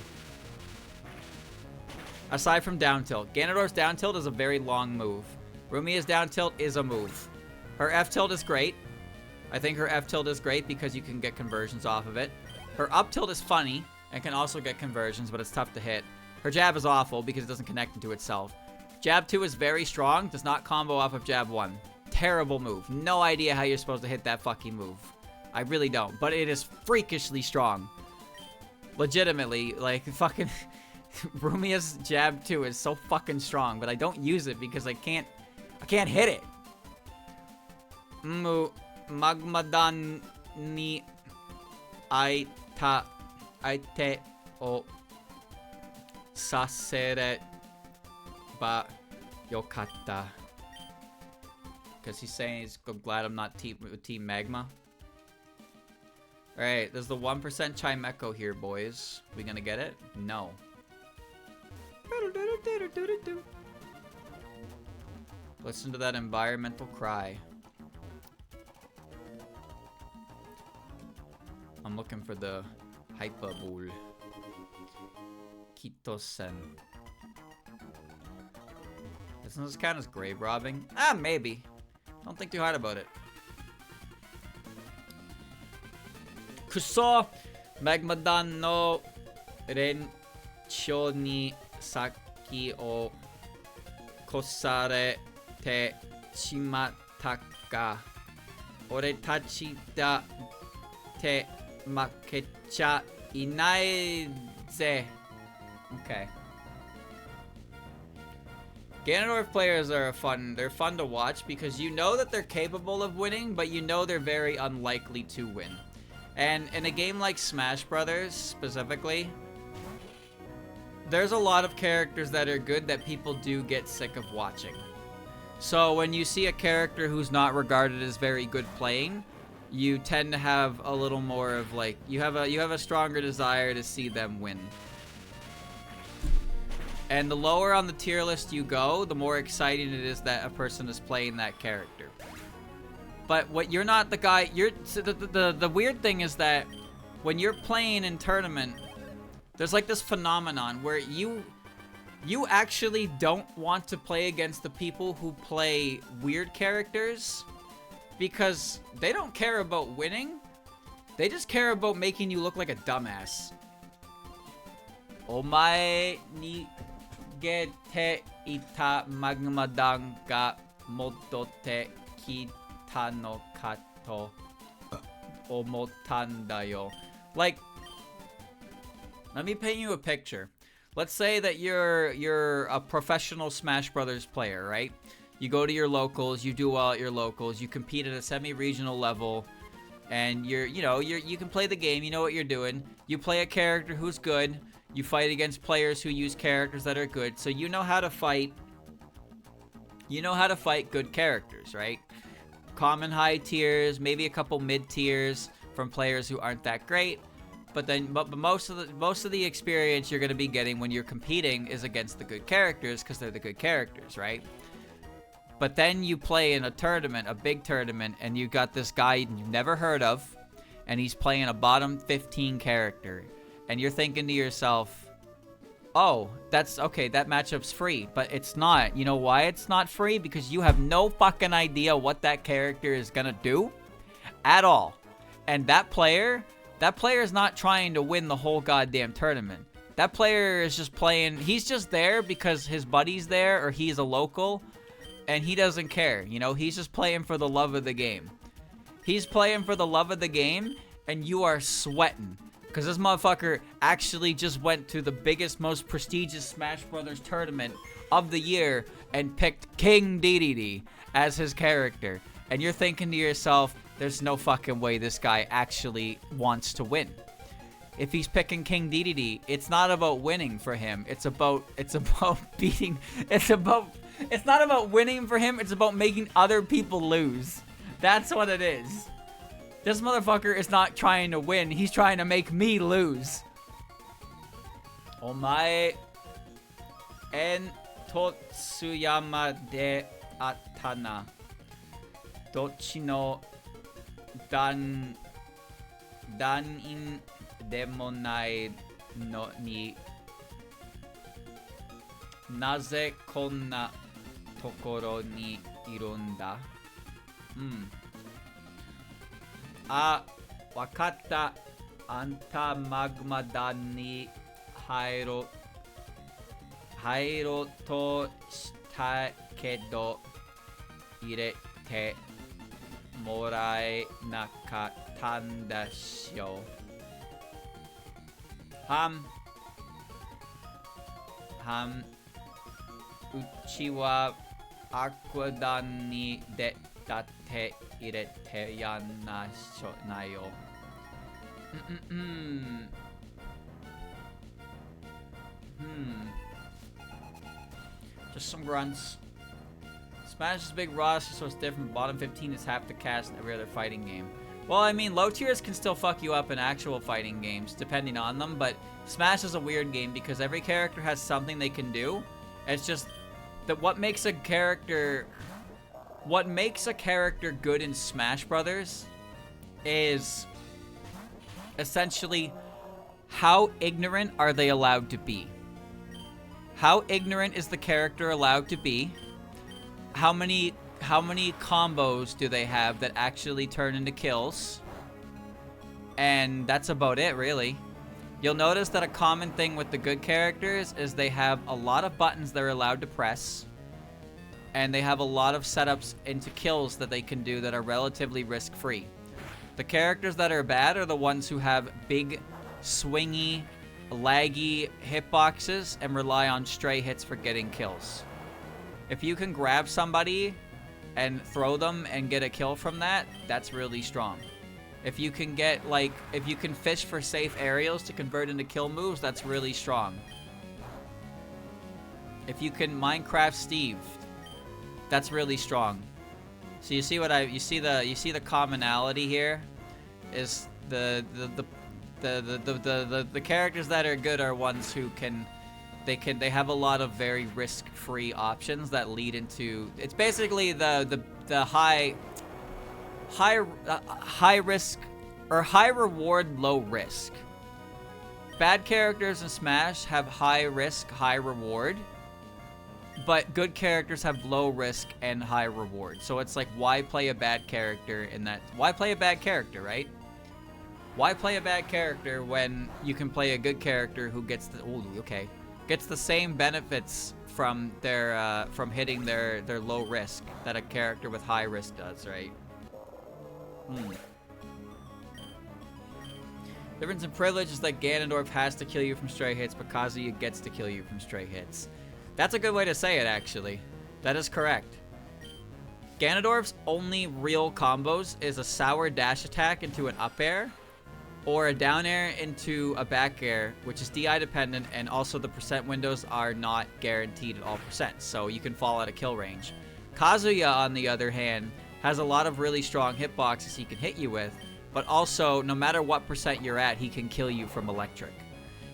Aside from down tilt. Ganondorf's down tilt is a very long move. Rumia's down tilt is a move. Her F tilt is great. I think her F tilt is great because you can get conversions off of it. Her up tilt is funny and can also get conversions, but it's tough to hit. Her jab is awful because it doesn't connect into itself. Jab 2 is very strong, does not combo off of jab 1. Terrible move. No idea how you're supposed to hit that fucking move. I really don't, but it is freakishly strong. Legitimately, like, fucking... Rumia's jab 2 is so fucking strong, but I don't use it because I can't hit it. Magmadan ni aite o sasere ba Yokatta. Because he's saying he's glad I'm not Team Magma. Alright, there's the 1% Chimecho here, boys. We gonna get it? No. Listen to that environmental cry. I'm looking for the Hyper Bull. Kitosen. Doesn't this count as grave robbing? Ah, maybe. Don't think too hard about it. Kuso! Magmadan no Rencho ni Saki o Kosare te Shimatta ga. Ore tachi da te makecha inai ze. Okay. Ganondorf players are fun. They're fun to watch because you know that they're capable of winning, but you know they're very unlikely to win. And in a game like Smash Brothers, specifically, there's a lot of characters that are good that people do get sick of watching. So when you see a character who's not regarded as very good playing, you tend to have a little more of like, you have a stronger desire to see them win. And the lower on the tier list you go, the more exciting it is that a person is playing that character. But what you're not the guy, so the weird thing is that when you're playing in tournament, there's like this phenomenon where you actually don't want to play against the people who play weird characters because they don't care about winning. They just care about making you look like a dumbass. Omae ni Gete ita magmadan ga modote kita no kato omotanda yo. Like, let me paint you a picture. Let's say that you're a professional Smash Brothers player, right? You go to your locals, you do well at your locals, you compete at a semi-regional level, and you can play the game, you know what you're doing. You play a character who's good. You fight against players who use characters that are good, so you know how to fight. You know how to fight good characters, right? Common high tiers, maybe a couple mid tiers from players who aren't that great. But most of the experience you're going to be getting when you're competing is against the good characters because they're the good characters, right? But then you play in a tournament, a big tournament, and you got this guy you've never heard of, and he's playing a bottom 15 character. And you're thinking to yourself, oh, that's okay, that matchup's free. But it's not. You know why it's not free? Because you have no fucking idea what that character is gonna do at all. And that player is not trying to win the whole goddamn tournament. That player is just playing, he's just there because his buddy's there or he's a local and he doesn't care. You know, he's just playing for the love of the game. He's playing for the love of the game and you are sweating. Because this motherfucker actually just went to the biggest, most prestigious Smash Brothers tournament of the year and picked King Dedede as his character. And you're thinking to yourself, there's no fucking way this guy actually wants to win. If he's picking King Dedede, it's not about winning for him. It's about beating. It's not about winning for him. It's about making other people lose. That's what it is. This motherfucker is not trying to win. He's trying to make me lose. Omae en Totsuyama de Atana. Dochi no dan in demonai no ni. Naze konna tokoro ni irunda? Wakatta. Anta magmadan ni hairo to shita kedo irete morae nakatanda shyo. Uchi wa aquadan ni dete irete yanna nayo. Just some grunts. Smash is a big roster, so it's different. Bottom 15 is half the cast in every other fighting game. Well, I mean, low tiers can still fuck you up in actual fighting games, depending on them, but Smash is a weird game because every character has something they can do. It's just that what makes a character good in Smash Brothers is essentially how ignorant are they allowed to be? How ignorant is the character allowed to be? How many combos do they have that actually turn into kills? And that's about it, really. You'll notice that a common thing with the good characters is they have a lot of buttons they're allowed to press, and they have a lot of setups into kills that they can do that are relatively risk-free. The characters that are bad are the ones who have big, swingy, laggy hitboxes and rely on stray hits for getting kills. If you can grab somebody and throw them and get a kill from that, that's really strong. If you can get, like, if you can fish for safe aerials to convert into kill moves, that's really strong. If you can Minecraft Steve, that's really strong. So you see what you see the commonality here is the characters that are good are ones who they have a lot of very risk-free options that lead into, it's basically the high risk or high reward, low risk. Bad characters in Smash have high risk, high reward, but good characters have low risk and high reward. So it's like, why play a bad character in that? Why play a bad character, right? Why play a bad character when you can play a good character who gets the same benefits from their from hitting their low risk that a character with high risk does, right? Difference in privilege is that Ganondorf has to kill you from stray hits, but Kazuya gets to kill you from stray hits. That's a good way to say it, actually. That is correct. Ganondorf's only real combos is a sour dash attack into an up air, or a down air into a back air, which is DI dependent, and also the percent windows are not guaranteed at all percents, so you can fall out of kill range. Kazuya, on the other hand, has a lot of really strong hitboxes he can hit you with, but also, no matter what percent you're at, he can kill you from electric.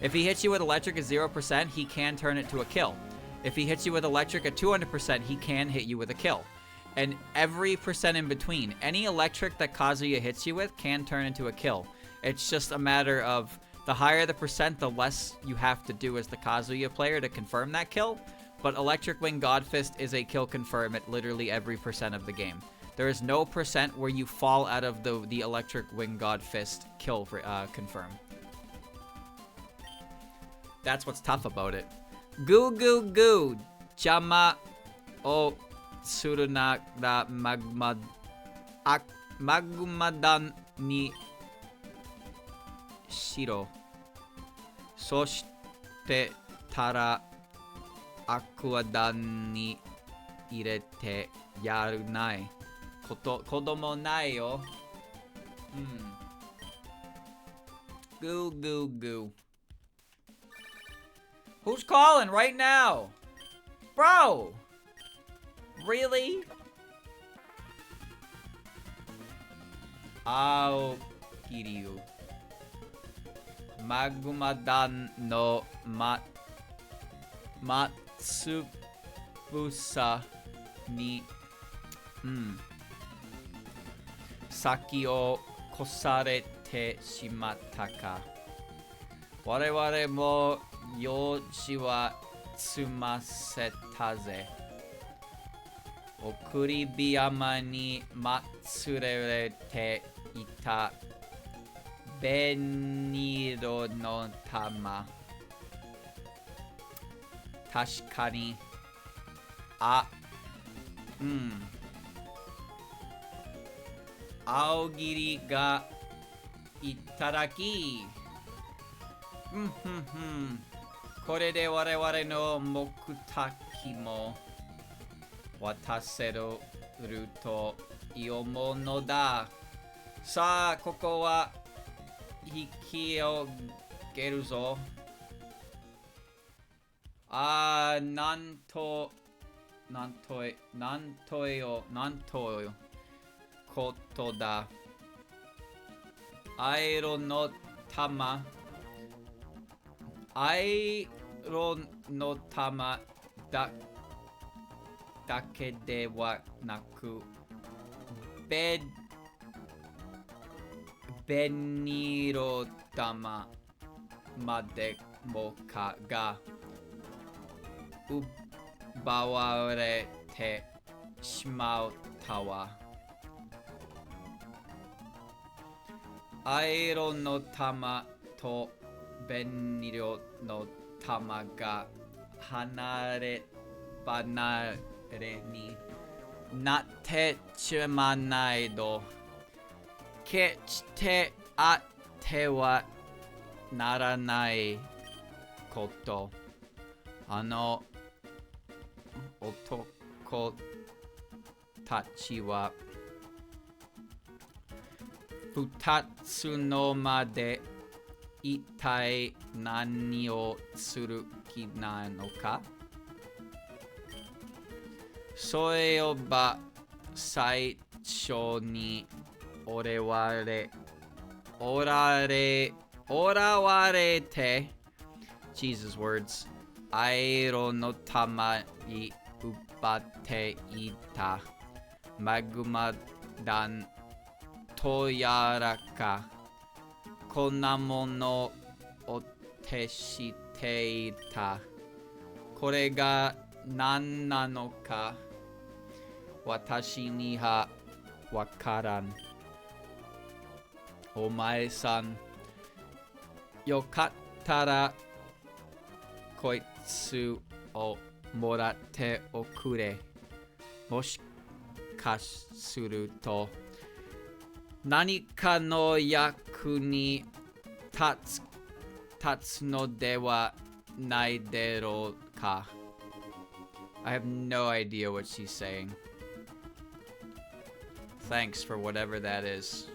If he hits you with electric at 0%, he can turn it to a kill. If he hits you with electric at 200%, he can hit you with a kill. And every percent in between, any electric that Kazuya hits you with can turn into a kill. It's just a matter of the higher the percent, the less you have to do as the Kazuya player to confirm that kill. But Electric Wing Godfist is a kill confirm at literally every percent of the game. There is no percent where you fall out of the Electric Wing Godfist kill confirm. That's what's tough about it. Goo goo goo, Jama o Suruna da Magmadan ni Shiro. Soshite tara Aquadan ni irete yarunai. Kodomo nai yo. Goo goo goo. Who's calling right now? Bro! Really? Ao Kiryu. Magumadan no Matsubusa ni Saki o kosarete shimatta ka. Wareware mo yoji wa tsumaseta ze. Okuribiyama ni matsurerete ita Beniro no tama. Tashikani. Aogiri ga itaraki. Kore de wareware no mokutaki mo wataseru to iomo no da. Sa a, koko wa Hiki o geru zo. Nanto なんということだ。藍色の玉。藍色の玉だけではなく、紅色玉までもかが奪われてしまったわ。藍色の玉と紅色の玉が離れになってしまわないと、決してあってはならないこと。あの男たちは二つの間で一体何をする気なのか。そういえば最初におらわれて Jesus words 藍色の玉に奪っていたマグマ弾とやらかこんなものを手していた。これが何なのか私にはわからん。お前さん、よかったらこいつをもらっておくれ。もしかすると何かの役に立つのではないだろうか。I have no idea what she's saying. Thanks for whatever that is.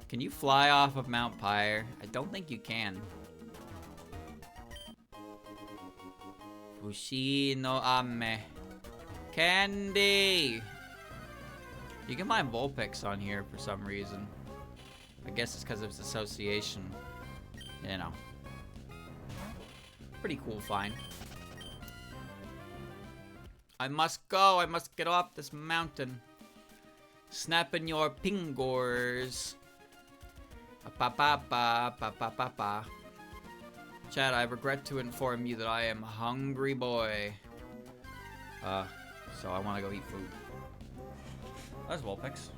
Can you fly off of Mount Pyre? I don't think you can. Fushi no ame. Candy! You can find Vulpix on here for some reason. I guess it's because of its association. You know. Pretty cool find. I must go. I must get off this mountain. Snapping your fingers. Pa-pa-pa-pa-pa-pa-pa-pa. Chad, I regret to inform you that I am a hungry boy. So I want to go eat food. That's Vulpix.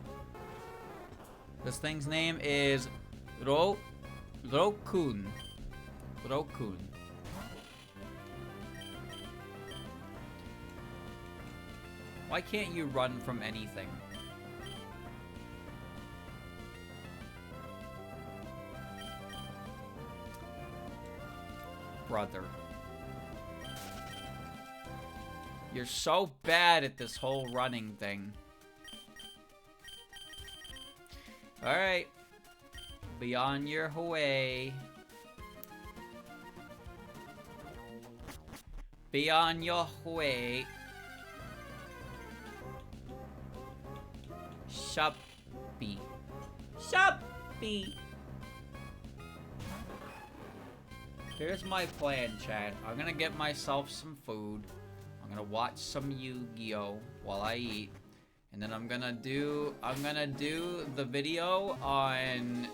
This thing's name is Rokun. Rokun. Why can't you run from anything? Brother. You're so bad at this whole running thing. Alright. Be on your way. Be on your way. Shoppy. Shoppy. Here's my plan, Chad. I'm gonna get myself some food. I'm gonna watch some Yu-Gi-Oh! While I eat. And then I'm gonna do the video on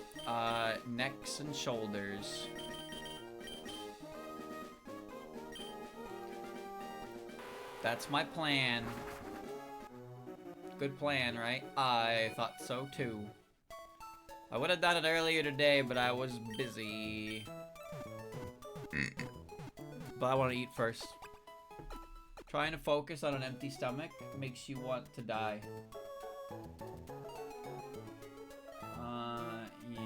necks and shoulders. That's my plan. Good plan, right? I thought so too. I would have done it earlier today, but I was busy. But I want to eat first. Trying to focus on an empty stomach makes you want to die. Yeah.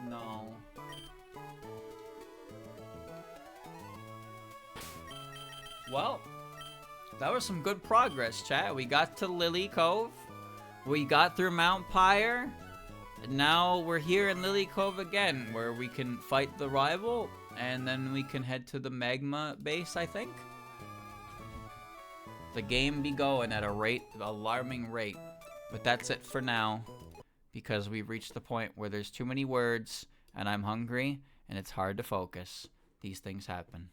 No. Well, that was some good progress, chat. We got to Lily Cove. We got through Mount Pyre. now we're here in Lily Cove again, where we can fight the rival, and then we can head to the magma base, I think. The game be going at a alarming rate. But that's it for now, because we've reached the point where there's too many words, and I'm hungry, and it's hard to focus. These things happen.